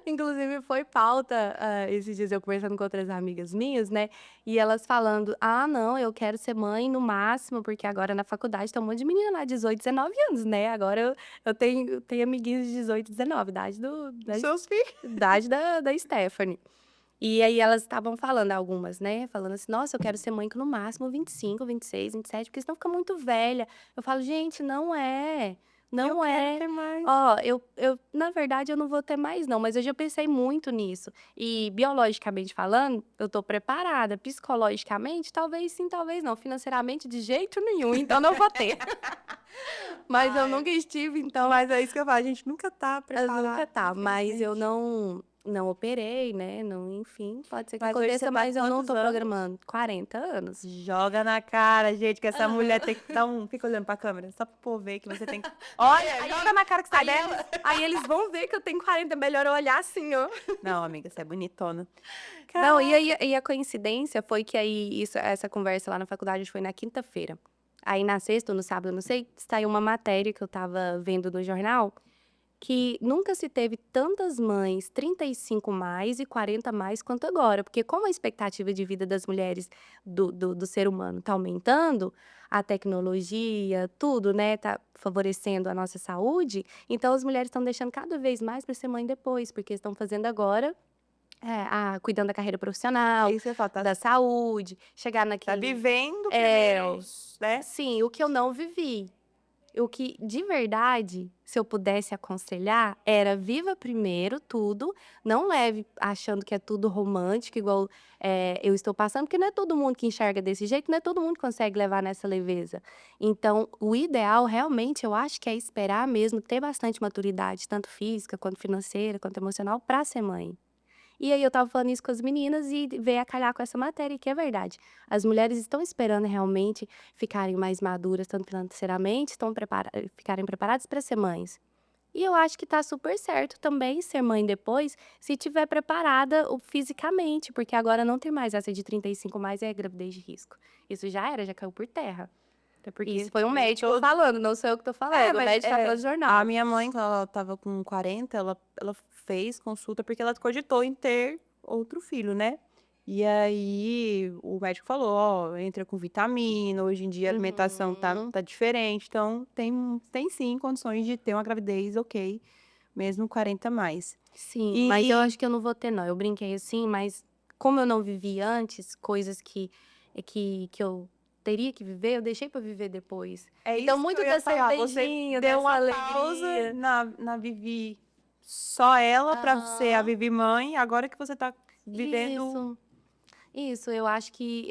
Inclusive, foi pauta, esses dias eu conversando com outras amigas minhas, né? E elas falando: ah, não, eu quero ser mãe no máximo, porque agora na faculdade tem um monte de menina lá, 18, 19 anos, né? Agora eu tenho amiguinhos de 18, 19, Seus filhos. idade da Stephanie. E aí elas estavam falando, algumas, né? Falando assim: nossa, eu quero ser mãe com no máximo 25, 26, 27, porque senão fica muito velha. Eu falo, gente, não é. Não Eu é. quero ter mais. Ó, na verdade, eu não vou ter mais, não, mas eu já pensei muito nisso. E biologicamente falando, eu tô preparada. Psicologicamente, talvez sim, talvez não. Financeiramente, de jeito nenhum, então não vou ter. Mas eu nunca estive, então. Mas é isso que eu falo, a gente nunca tá preparada. Nunca tá, mas eu infelizmente. não operei, né? Não, enfim, pode ser que Mas hoje você aconteça, tá mas eu não quantos tô anos? programando. 40 anos. Joga na cara, gente, que essa mulher tem que dar um... Fica olhando pra câmera, só pro povo ver que você tem que... Olha, joga na cara que sai dela. Aí eles vão ver que eu tenho 40, é melhor eu olhar assim, ó. Não, amiga, você é bonitona. Não, e a coincidência foi que aí, essa conversa lá na faculdade foi na quinta-feira. Aí na sexta ou no sábado, eu não sei, saiu uma matéria que eu tava vendo no jornal, que nunca se teve tantas mães 35 mais e 40 mais quanto agora. Porque como a expectativa de vida das mulheres, do ser humano tá aumentando, a tecnologia, tudo, né, tá favorecendo a nossa saúde, então as mulheres estão deixando cada vez mais para ser mãe depois, porque estão fazendo agora, cuidando da carreira profissional, Aí você fala, da saúde, chegar tá naquele... vivendo É, primeiro, né? sim, o que eu não vivi. O que, de verdade, se eu pudesse aconselhar, era viva primeiro tudo, não leve achando que é tudo romântico, igual eu estou passando, porque não é todo mundo que enxerga desse jeito, não é todo mundo que consegue levar nessa leveza. Então, o ideal, realmente, eu acho que é esperar mesmo, ter bastante maturidade, tanto física, quanto financeira, quanto emocional, para ser mãe. E aí eu estava falando isso com as meninas e veio a calhar com essa matéria, que é verdade. As mulheres estão esperando realmente ficarem mais maduras, tanto financeiramente, ficarem preparadas para ser mães. E eu acho que tá super certo também ser mãe depois, se tiver preparada fisicamente, porque agora não tem mais essa de 35 mais é gravidez de risco. Isso já era, já caiu por terra. Até porque Isso foi um médico todos- falando, não sou eu que tô falando, o mas, médico falou no jornal. a minha mãe, quando ela tava com 40, ela fez consulta porque ela cogitou em ter outro filho, né? E aí o médico falou, ó, entra com vitamina, hoje em dia a alimentação tá diferente, então tem sim condições de ter uma gravidez, ok, mesmo 40 mais. Sim, mas eu acho que eu não vou ter, não. Eu brinquei assim, mas como eu não vivi antes, coisas que eu teria que viver, eu deixei pra viver depois. É Então, isso muito que eu ia dessa falar. beijinho, Você deu dessa uma pausa alegria. na Vivi, só ela pra ser a Aham. Vivi mãe, agora que você tá vivendo Isso, eu acho que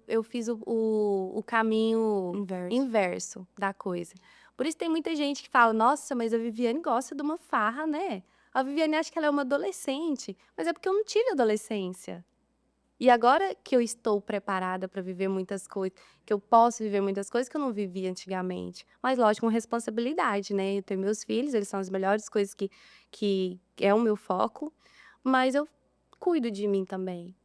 eu fiz o caminho inverso. inverso da coisa. Por isso tem muita gente que fala, nossa, mas a Viviane gosta de uma farra, né? A Viviane acha que ela é uma adolescente, mas é porque eu não tive adolescência. E agora que eu estou preparada para viver muitas coisas, que eu posso viver muitas coisas que eu não vivi antigamente. Mas, lógico, com responsabilidade, né? Eu tenho meus filhos, eles são as melhores coisas que é o meu foco, mas eu cuido de mim também.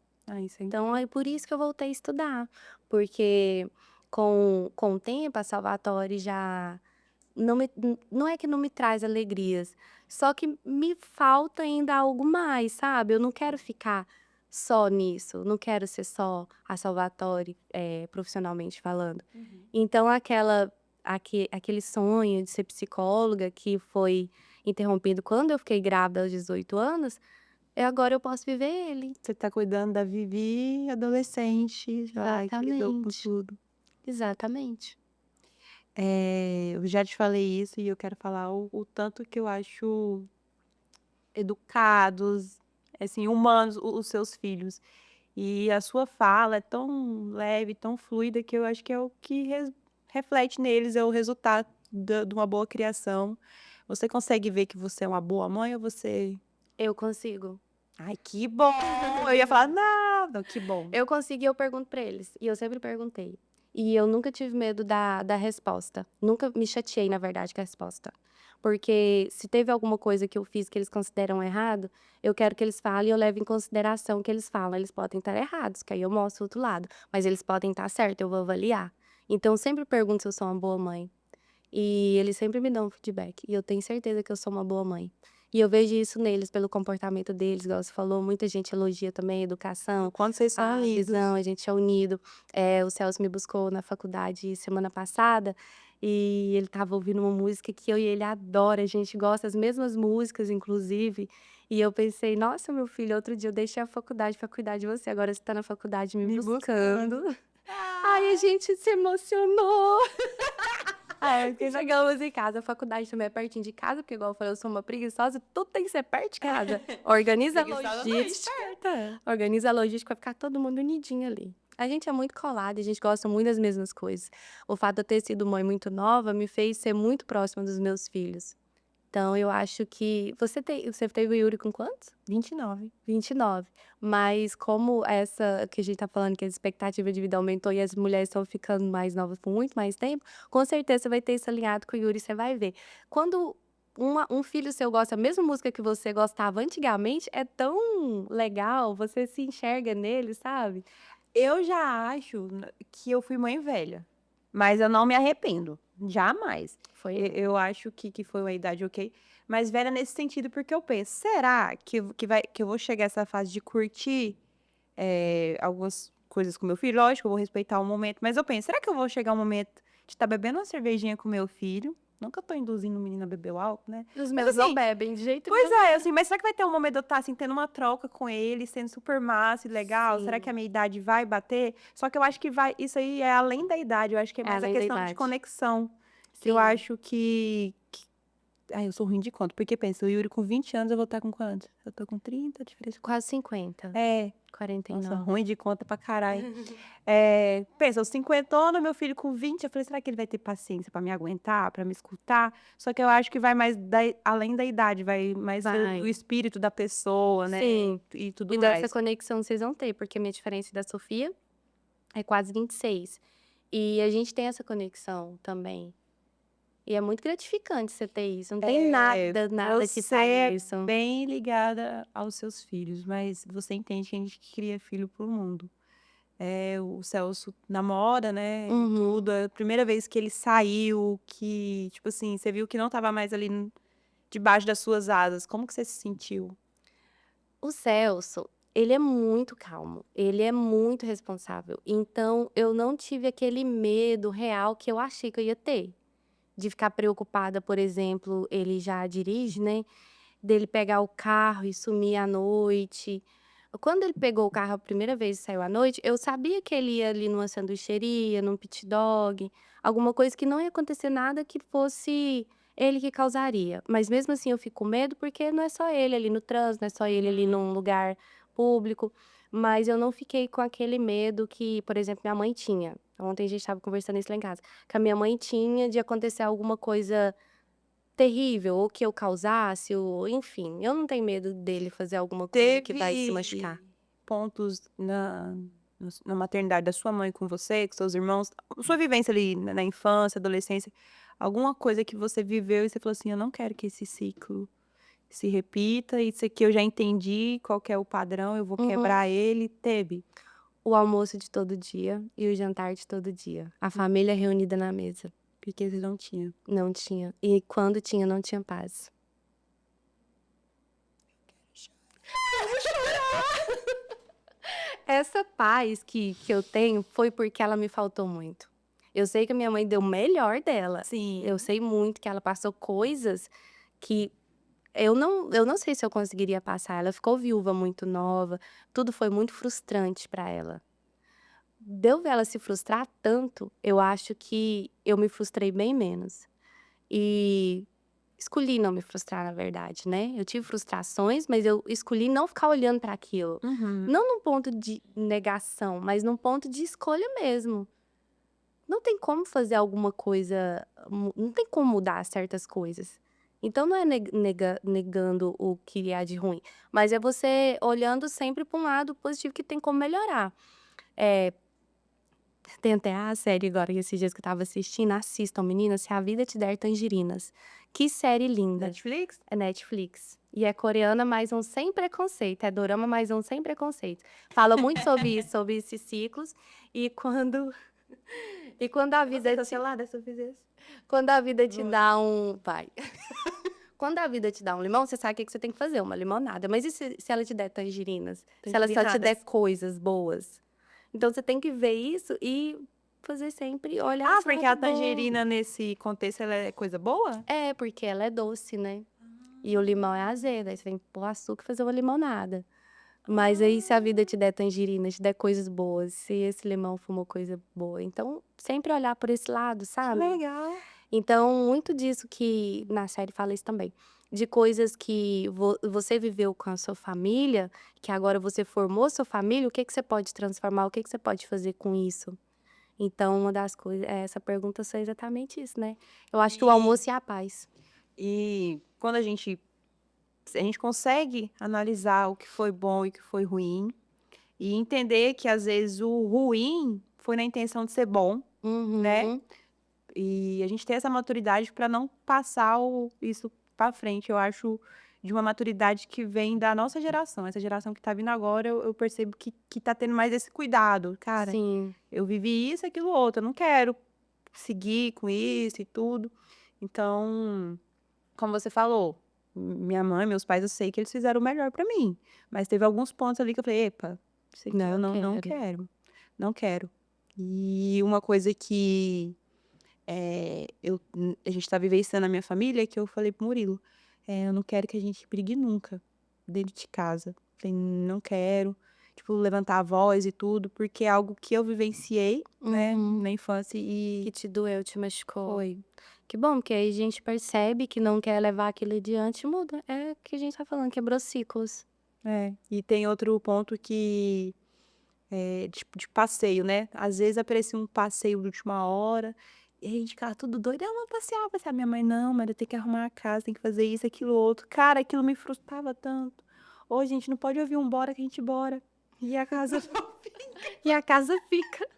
Isso é Então, é por isso que eu voltei a estudar, porque com o tempo a Salvatore já não é que não me traz alegrias, só que me falta ainda algo mais, sabe? Eu não quero ficar só nisso, não quero ser só a Salvatore, profissionalmente falando. Então aquele sonho de ser psicóloga que foi interrompido quando eu fiquei grávida aos 18 anos, agora eu posso viver ele. Você tá cuidando da Vivi adolescente, já que lidou com Exatamente. tudo. Exatamente. Eu já te falei isso e eu quero falar o tanto que eu acho educados, assim, humanos, os seus filhos. E a sua fala é tão leve, tão fluida, que eu acho que é o que reflete neles, é o resultado de uma boa criação. Você consegue ver que você é uma boa mãe ou você... Eu consigo. Ai, que bom! Eu ia falar, não, que bom. Eu consigo e eu pergunto pra eles. E eu sempre perguntei. E eu nunca tive medo da resposta. Nunca me chateei, na verdade, com a resposta. Porque se teve alguma coisa que eu fiz que eles consideram errado, eu quero que eles falem e eu levo em consideração o que eles falam. Eles podem estar errados, que aí eu mostro o outro lado. Mas eles podem estar certos, eu vou avaliar. Então, eu sempre pergunto se eu sou uma boa mãe. E eles sempre me dão feedback. E eu tenho certeza que eu sou uma boa mãe. E eu vejo isso neles, pelo comportamento deles, igual você falou. Muita gente elogia também a educação, Quando vocês são a unidos. visão, a gente é unido. O Celso me buscou na faculdade semana passada e ele estava ouvindo uma música que eu e ele adora, a gente gosta das mesmas músicas, inclusive. E eu pensei, nossa, meu filho, outro dia eu deixei a faculdade para cuidar de você, agora você está na faculdade me buscando. Ai, a gente se emocionou. Porque chegamos em casa, a faculdade também é pertinho de casa, porque igual eu falei, eu sou uma preguiçosa, tudo tem que ser perto de casa. Organiza a logística. Organiza a logística pra ficar todo mundo unidinho ali. A gente é muito colada, a gente gosta muito das mesmas coisas. O fato de eu ter sido mãe muito nova me fez ser muito próxima dos meus filhos. Então, eu acho que... Você teve o Yuri com quantos? 29. 29. Mas como essa que a gente tá falando, que a expectativa de vida aumentou e as mulheres estão ficando mais novas por muito mais tempo, com certeza você vai ter isso alinhado com o Yuri, você vai ver. Quando um filho seu gosta da mesma música que você gostava antigamente, é tão legal, você se enxerga nele, sabe? Eu já acho que eu fui mãe velha, mas eu não me arrependo, jamais. Foi. Eu acho que foi uma idade ok, mais velha nesse sentido, porque eu penso, será que eu vou chegar a essa fase de curtir algumas coisas com meu filho? Lógico, eu vou respeitar o momento, mas eu penso, será que eu vou chegar um momento de estar bebendo uma cervejinha com meu filho? Nunca tô induzindo o menino a beber o álcool, né? Os Mas meus não assim, bebem de jeito pois nenhum. é, assim, mas será que vai ter um momento de eu estar, assim, tendo uma troca com ele, sendo super massa e legal? Será que a Sim, minha idade vai bater? Só que eu acho que vai, isso aí é além da idade, eu acho que é é mais a além da questão de idade. conexão. Que eu Sim, acho Ai, eu sou ruim de conta, porque pensa, o Yuri com 20 anos, eu vou estar com quantos? Eu tô com 30, diferença. quase 50, É, nossa, 49. ruim de conta pra caralho. Pensa, os 50 meu filho com 20, eu falei, será que ele vai ter paciência pra me aguentar, pra me escutar? Só que eu acho que vai mais além da idade, vai mais do Vai. espírito da pessoa, né? Sim. E tudo E dessa mais. conexão vocês vão ter, porque a minha diferença da Sofia é quase 26. E a gente tem essa conexão também. E é muito gratificante você ter isso. Não tem nada que Você pague é isso. bem ligada aos seus filhos, mas você entende que a gente cria filho pro mundo. O Celso namora, né, e Uhum. tudo. É a primeira vez que ele saiu, que, tipo assim, você viu que não estava mais ali debaixo das suas asas. Como que você se sentiu? O Celso, ele é muito calmo, ele é muito responsável. Então, eu não tive aquele medo real que eu achei que eu ia ter. De ficar preocupada, por exemplo, ele já dirige, né? Dele pegar o carro e sumir à noite. Quando ele pegou o carro a primeira vez e saiu à noite, eu sabia que ele ia ali numa sanduicheria, num pit dog, alguma coisa que não ia acontecer nada que fosse ele que causaria. Mas mesmo assim eu fico com medo porque não é só ele ali no trânsito, não é só ele ali num lugar público. Mas eu não fiquei com aquele medo que, por exemplo, minha mãe tinha. Ontem a gente estava conversando isso lá em casa. Que a minha mãe tinha de acontecer alguma coisa terrível, ou que eu causasse, ou enfim, eu não tenho medo dele fazer alguma coisa que vai se machucar. Teve pontos na maternidade da sua mãe com você, com seus irmãos, sua vivência ali na infância, adolescência, alguma coisa que você viveu e você falou assim, eu não quero que esse ciclo se repita, isso aqui eu já entendi qual que é o padrão, eu vou Uhum. quebrar ele, teve? O almoço de todo dia e o jantar de todo dia. A família reunida na mesa. Porque você não tinha. Não tinha. E quando tinha, não tinha paz. Essa paz que eu tenho foi porque ela me faltou muito. Eu sei que a minha mãe deu o melhor dela. Sim. Eu sei muito que ela passou coisas que eu não sei se eu conseguiria passar. Ela ficou viúva muito nova, tudo foi muito frustrante pra ela. De eu ver ela se frustrar tanto, eu acho que eu me frustrei bem menos. E escolhi não me frustrar, na verdade, né. Eu tive frustrações, mas eu escolhi não ficar olhando pra aquilo. Uhum. Não num ponto de negação, mas num ponto de escolha mesmo. Não tem como fazer alguma coisa não tem como mudar certas coisas. Então não é negando o que há de ruim, mas é você olhando sempre para um lado positivo que tem como melhorar. Eh, Tem até a série agora, esses dias que eu estava assistindo, assistam meninas, Se a Vida Te Der Tangerinas. Que série linda. Netflix? É Netflix. E é coreana, mas um sem preconceito, é dorama, mas um sem preconceito. Fala muito sobre isso, sobre esses ciclos, e quando a vida te cancelada se eu fizer isso? quando a vida te dá quando a vida te dá um limão, você sabe o que que você tem que fazer, uma limonada. Mas e se ela te der tangerinas? Se ela só te der Tangerinadas. coisas boas? Então você tem que ver isso e fazer sempre olhar Ah, esse porque a lado bom. tangerina nesse contexto ela é coisa boa? É, porque ela é doce, né. E o limão é azedo, aí você tem que pôr açúcar e fazer uma limonada. Mas aí se a vida te der tangerina, te der coisas boas, se esse limão for uma coisa boa, então sempre olhar por esse lado, Que sabe. legal. Então, muito disso que na série fala isso também, de coisas que você viveu com a sua família, que agora você formou sua família, o que que você pode transformar, o que que você pode fazer com isso? Então, uma das coisas essa pergunta foi exatamente isso, né. Eu acho que o E almoço e a paz. e quando a gente consegue analisar o que foi bom e o que foi ruim, e entender que às vezes o ruim foi na intenção de ser bom, né, Uhum. e a gente ter essa maturidade para não passar isso para frente, eu acho de uma maturidade que vem da nossa geração. Essa geração que tá vindo agora, eu percebo que tá tendo mais esse cuidado. "Cara, Sim. eu vivi isso, aquilo, outro, eu não quero seguir com isso e tudo". Então, como você falou, minha mãe, meus pais, eu sei que eles fizeram o melhor pra mim. Mas teve alguns pontos ali que eu falei, epa, isso aqui eu não quero. Não quero. E uma coisa que a gente tá vivenciando na minha família é que eu falei pro Murilo, eu não quero que a gente brigue nunca dentro de casa. Falei, não quero, tipo, levantar a voz e tudo, porque é algo que eu vivenciei, né, na infância Que e te doeu, te machucou. foi. Que bom, porque aí a gente percebe que não quer levar aquilo adiante e muda. É o que a gente tá falando, quebrou ciclos. E tem outro ponto que de passeio, né? Às vezes aparecia um passeio de última hora, e a gente ficava tudo doido. Vamos passear, passear. Minha mãe, não, mas eu tenho que arrumar a casa, tem que fazer isso, aquilo, outro. Cara, aquilo me frustrava tanto. Hoje a gente não pode ouvir um bora que a gente bora. E a casa. E a casa fica.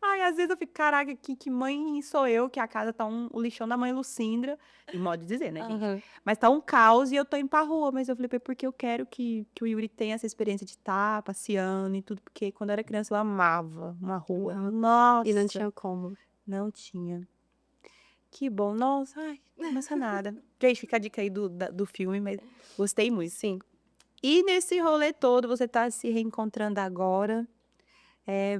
Ai, às vezes eu fico, caraca, que mãe sou eu, que a casa tá o lixão da mãe Lucindra. Em modo de dizer, né, gente? Aham. Mas tá um caos e eu tô indo pra rua. Mas eu falei, porque eu quero que o Yuri tenha essa experiência de estar passeando e tudo. Porque quando eu era criança eu amava uma rua. Nossa! E não tinha como. Não tinha. Que bom. Nossa, ai, emocionada. Gente, fica a dica aí do filme, mas gostei muito. Sim. E nesse rolê todo, você tá se reencontrando agora.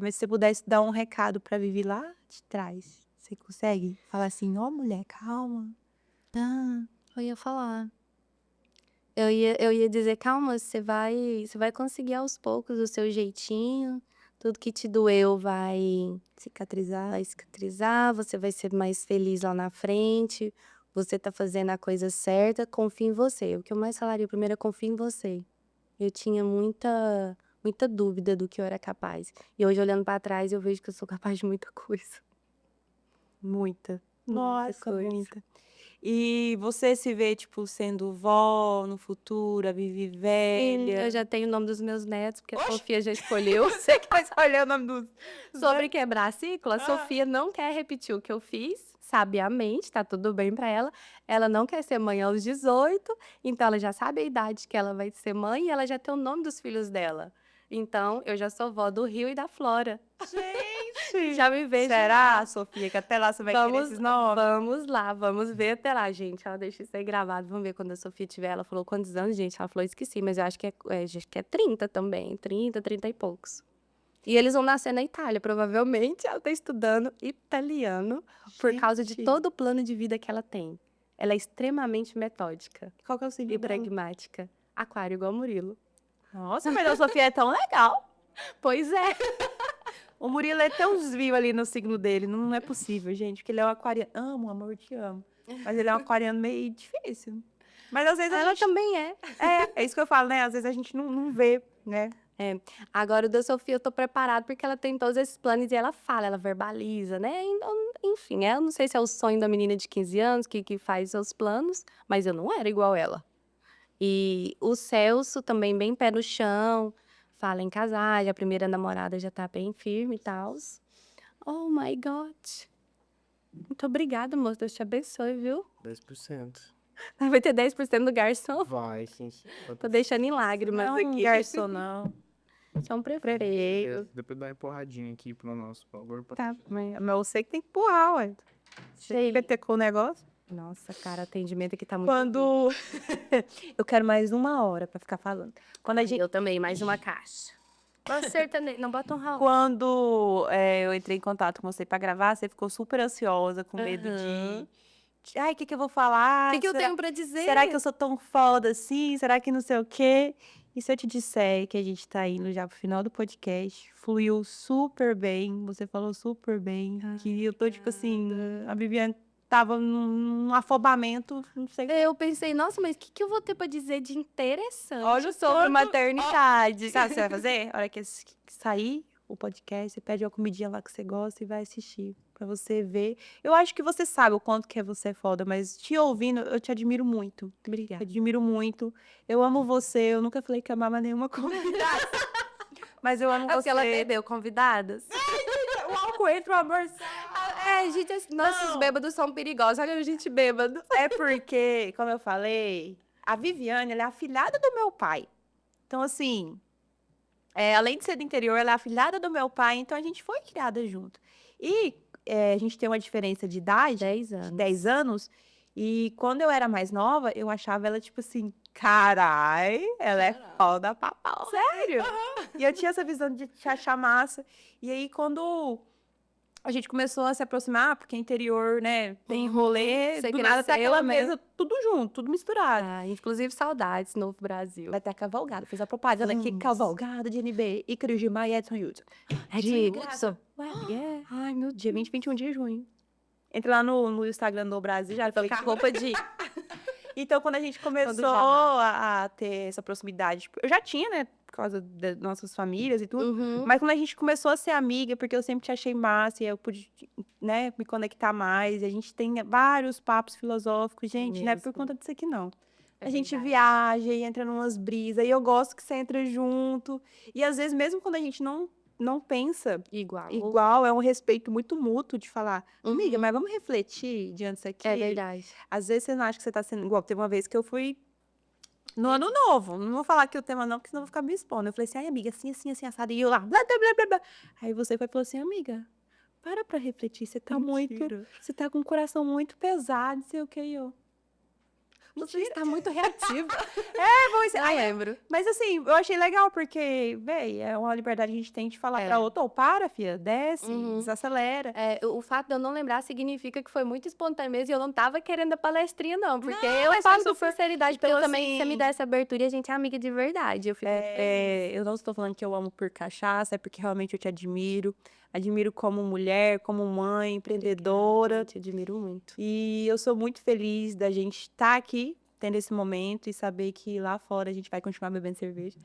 Mas se você pudesse dar um recado pra Vivi lá de trás, você consegue falar assim, ó, mulher, calma. Eu ia falar. Eu ia dizer, calma, você vai conseguir aos poucos o seu jeitinho. Tudo que te doeu vai Cicatrizar. cicatrizar, você vai ser mais feliz lá na frente. Você tá fazendo a coisa certa, confia em você. O que eu mais falaria primeiro é confia em você. Eu tinha muita dúvida do que eu era capaz. E hoje, olhando pra trás, eu vejo que eu sou capaz de muita coisa. Muita. Muita Nossa, coisa. muita. E você se vê, tipo, sendo vó no futuro, a Vivi Sim, velha? eu já tenho o nome dos meus netos, porque a Oxe! Sofia já escolheu. Você que vai escolher o nome dos... Sobre quebrar ciclo, a Sofia não quer repetir o que eu fiz, sabiamente, tá tudo bem pra ela. Ela não quer ser mãe aos 18, então ela já sabe a idade que ela vai ser mãe e ela já tem o nome dos filhos dela. Então, eu já sou vó do Rio e da Flora. Gente! Já me vejo Será, lá. Sofia, que até lá você vai querer esses nomes? Vamos lá, vamos ver até lá, gente. Ela deixa isso aí gravado, vamos ver quando a Sofia tiver. Ela falou quantos anos, gente? Ela falou, esqueci, mas eu acho que acho que é 30 também. 30 e poucos. E eles vão nascer na Itália, provavelmente. Ela tá estudando italiano por causa de Gente. todo o plano de vida que ela tem. Ela é extremamente metódica Qual que é o e signo dela? pragmática. Aquário igual Murilo. Nossa, mas a Sofia é tão legal. Pois é. O Murilo é tão desvio ali no signo dele. Não é possível, gente. Porque ele é um aquariano. Amo, amor, te amo. Mas ele é um aquariano meio difícil. Mas às vezes a Ela gente... também é. É isso que eu falo, né? Às vezes a gente não vê, né? Agora, o da Sofia, eu tô preparada porque ela tem todos esses planos e ela fala, ela verbaliza, né? Então, enfim, eu não sei se é o sonho da menina de 15 anos que faz seus planos, mas eu não era igual ela. E o Celso também bem pé no chão, fala em casar, e a primeira namorada já tá bem firme e tal. Oh my God. Muito obrigada, moço. Deus te abençoe, viu? 10%. Vai ter 10% do garçom. Vai, sim. Tô deixando em lágrimas Não, aqui. garçom, não. São prefeitos. Depois dá uma empurradinha aqui pro nosso, por favor. Tá, mas você que tem que empurrar, ué. Você vai ter com o negócio. Nossa, cara, atendimento aqui tá muito Quando... Eu quero mais 1 hora pra ficar falando. Quando a E gente... eu também, mais uma caixa. Bota sertanejo, não bota um Raul. Quando eu entrei em contato com você pra gravar, você ficou super ansiosa, com medo Aham. ai, o que eu vou falar? O que eu Será- tenho pra dizer? Será que eu sou tão foda assim? Será que não sei o quê? E se eu te disser que a gente tá indo já pro final do podcast, fluiu super bem, você falou super bem, que eu tô, tipo assim, a Viviane tava num afobamento, não sei. Eu pensei, nossa, mas o que eu vou ter pra dizer de interessante Olha o sobre tanto- maternidade? Sabe o que você vai fazer? A hora que sair o podcast, você pede uma comidinha lá que você gosta e vai assistir. Pra você ver. Eu acho que você sabe o quanto que você é foda, mas te ouvindo, eu te admiro muito. Obrigada. Admiro muito. Eu amo você. Eu nunca falei que amava nenhuma convidada. Mas eu amo É porque você. ela bebeu convidadas? O álcool entra, o amor. Gente, nossos Não. bêbados são perigosos. Olha a gente bêbado. É porque, como eu falei, a Viviane, ela é afilhada do meu pai. Então, assim, além de ser do interior, ela é afilhada do meu pai, então a gente foi criada junto. E a gente tem uma diferença de idade, 10 de anos. 10 anos, E quando eu era mais nova, eu achava ela, tipo assim, carai, ela é foda pra pau. Sério? E eu tinha essa visão de te achar massa. E aí, quando a gente começou a se aproximar, porque interior, né, tem rolê, Você do nada tá cresceu, aquela né? mesa, tudo junto, tudo misturado. Ah, inclusive saudades, Novo Brasil. Vai ter a cavalgada, fez a propaganda aqui, Vamos. cavalgada de NB, Ícaro Gilmar e Edson Hudson. É De de graça. Hudson? Ué, é. Ai, meu dia, 20 e 21 de junho. Entra lá no Instagram do Brasil, já Tô com a roupa de... Então, quando a gente começou jabá. a ter essa proximidade, tipo, eu já tinha, né, por causa das nossas famílias e tudo, Uhum. mas quando a gente começou a ser amiga, porque eu sempre te achei massa e eu pude, né, me conectar mais, e a gente tem vários papos filosóficos, gente, não é por Mesmo. conta disso aqui, não. É A gente verdade. viaja e entra numas brisas, e eu gosto que você entra junto, e às vezes, mesmo quando a gente não pensa igual, é um respeito muito mútuo de falar, amiga, Uhum. mas vamos refletir diante disso aqui? É verdade. Às vezes você não acha que você tá sendo igual. Teve uma vez que eu fui no ano novo. Não vou falar aqui o tema, não, porque senão eu vou ficar me expondo. Eu falei assim, ai, amiga, assim, assim, assim, assado. E eu lá, blá, blá, blá, blá, blá. Aí você foi e falou assim, amiga, pra refletir. Você tá Você tá com o coração muito pesado, não sei o que. E eu. Você está muito reativa. Você... Não lembro. Mas assim, eu achei legal, porque, véi, é uma liberdade que a gente tem de falar pra outra, ou para, filha, desce, Uhum. desacelera. É, o fato de eu não lembrar significa que foi muito espontâneo mesmo e eu não tava querendo a palestrinha, não. Porque eu mas falo foi com super- sinceridade, porque Então, eu também, você assim, me dá essa abertura e a gente é amiga de verdade. Eu fico eu não estou falando que eu amo por cachaça, é porque realmente eu te admiro. Admiro como mulher, como mãe, empreendedora. Eu te admiro muito. E eu sou muito feliz da gente estar aqui, tendo esse momento, e saber que lá fora a gente vai continuar bebendo cerveja.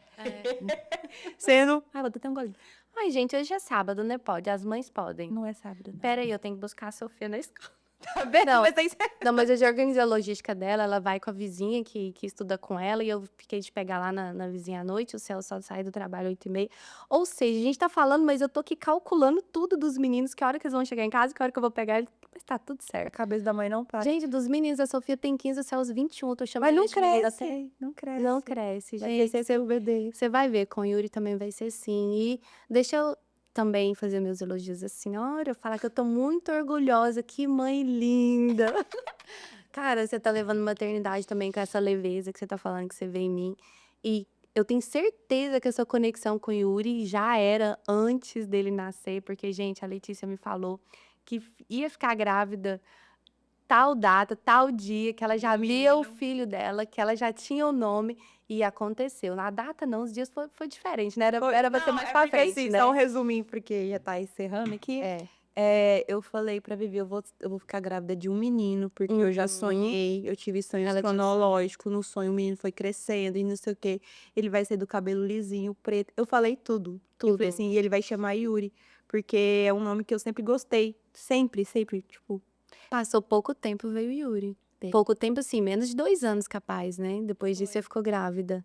Sendo. Ai, vou dar até um golinho. Ai, gente, hoje é sábado, né? Pode, as mães podem. Não é sábado, não. Pera aí, eu tenho que buscar a Sofia na escola. Não, Não, mas não, mas eu já organizei a logística dela, ela vai com a vizinha que estuda com ela, e eu fiquei de pegar lá na vizinha à noite, o Celso só sai do trabalho 8h30. Ou seja, a gente tá falando, mas eu tô aqui calculando tudo dos meninos, que hora que eles vão chegar em casa, que hora que eu vou pegar eles, mas tá tudo a certo. cabeça da mãe não para. Gente, dos meninos, a Sofia tem 15, o Celso 21, eu tô chamando Mas não eles de menino cresce, até... não cresce. Não cresce, Vai gente. crescer seu bebê. Você vai ver, com o Yuri também vai ser assim. E deixa eu também fazer meus elogios à senhora, falar que eu tô muito orgulhosa, que mãe linda. Cara, você tá levando maternidade também com essa leveza que você tá falando que você vê em mim. E eu tenho certeza que a sua conexão com o Yuri já era antes dele nascer, porque, gente, a Letícia me falou que ia ficar grávida tal data, tal dia, que ela já via o filho dela, que ela já tinha o nome, e aconteceu. Na data não, os dias foi diferente, né? Era pra ser mais pra frente, assim, né? só um resuminho, porque já tá encerrando aqui. Eu falei pra Vivi, eu vou ficar grávida de um menino, porque eu já sonhei, eu tive sonhos Ela tinha cronológicos, no sonho o menino foi crescendo e não sei o quê. Ele vai ser do cabelo lisinho, preto. Eu falei tudo. Eu falei assim, e ele vai chamar Yuri, porque é um nome que eu sempre gostei. Sempre, sempre, tipo. Passou pouco tempo, veio o Yuri. Pouco tempo, assim, menos de 2 anos, capaz, né? Depois disso, você ficou grávida.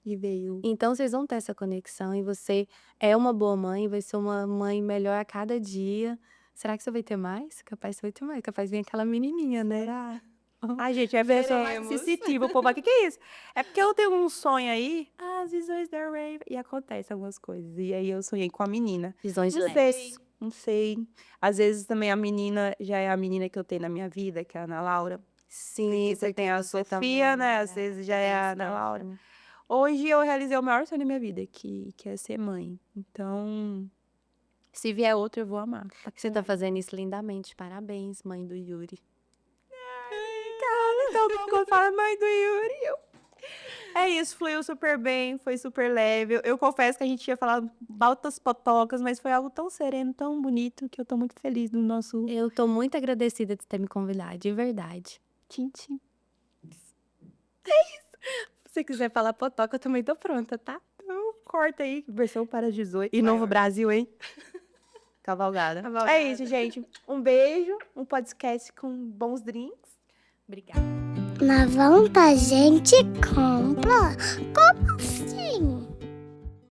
E veio. Então, vocês vão ter essa conexão e você é uma boa mãe, vai ser uma mãe melhor a cada dia. Será que você vai ter mais? Capaz você vai ter mais. Capaz vem aquela menininha, né? Ai, gente, é pessoa Veremos. sensitiva, o povo aqui, que é isso? É porque eu tenho um sonho aí, as visões da Ray, e acontecem algumas coisas. E aí eu sonhei com a menina. Visões Não leves. sei, não sei. Às vezes também a menina já é a menina que eu tenho na minha vida, que é a Ana Laura. Sim, Porque você tem a Sofia, né? Às vezes já é a Ana Laura. Hoje eu realizei o maior sonho da minha vida, que é ser mãe. Então, se vier outro, eu vou amar. Você tá fazendo isso lindamente. Parabéns, mãe do Yuri. Então, quando fala mãe do Yuri, é isso, fluiu super bem, foi super leve. Eu confesso que a gente tinha falado altas potocas, mas foi algo tão sereno, tão bonito, que eu tô muito feliz do nosso Eu tô muito agradecida de ter me convidado, de verdade. tchim-tchim. Se você quiser falar potoca, eu também tô pronta, tá? Então, corta aí, versão para 18. E Novo Brasil, hein? Cavalgada. Cavalgada. É isso, gente. Um beijo, um podcast com bons drinks. Obrigada. Na volta a gente compra. Compra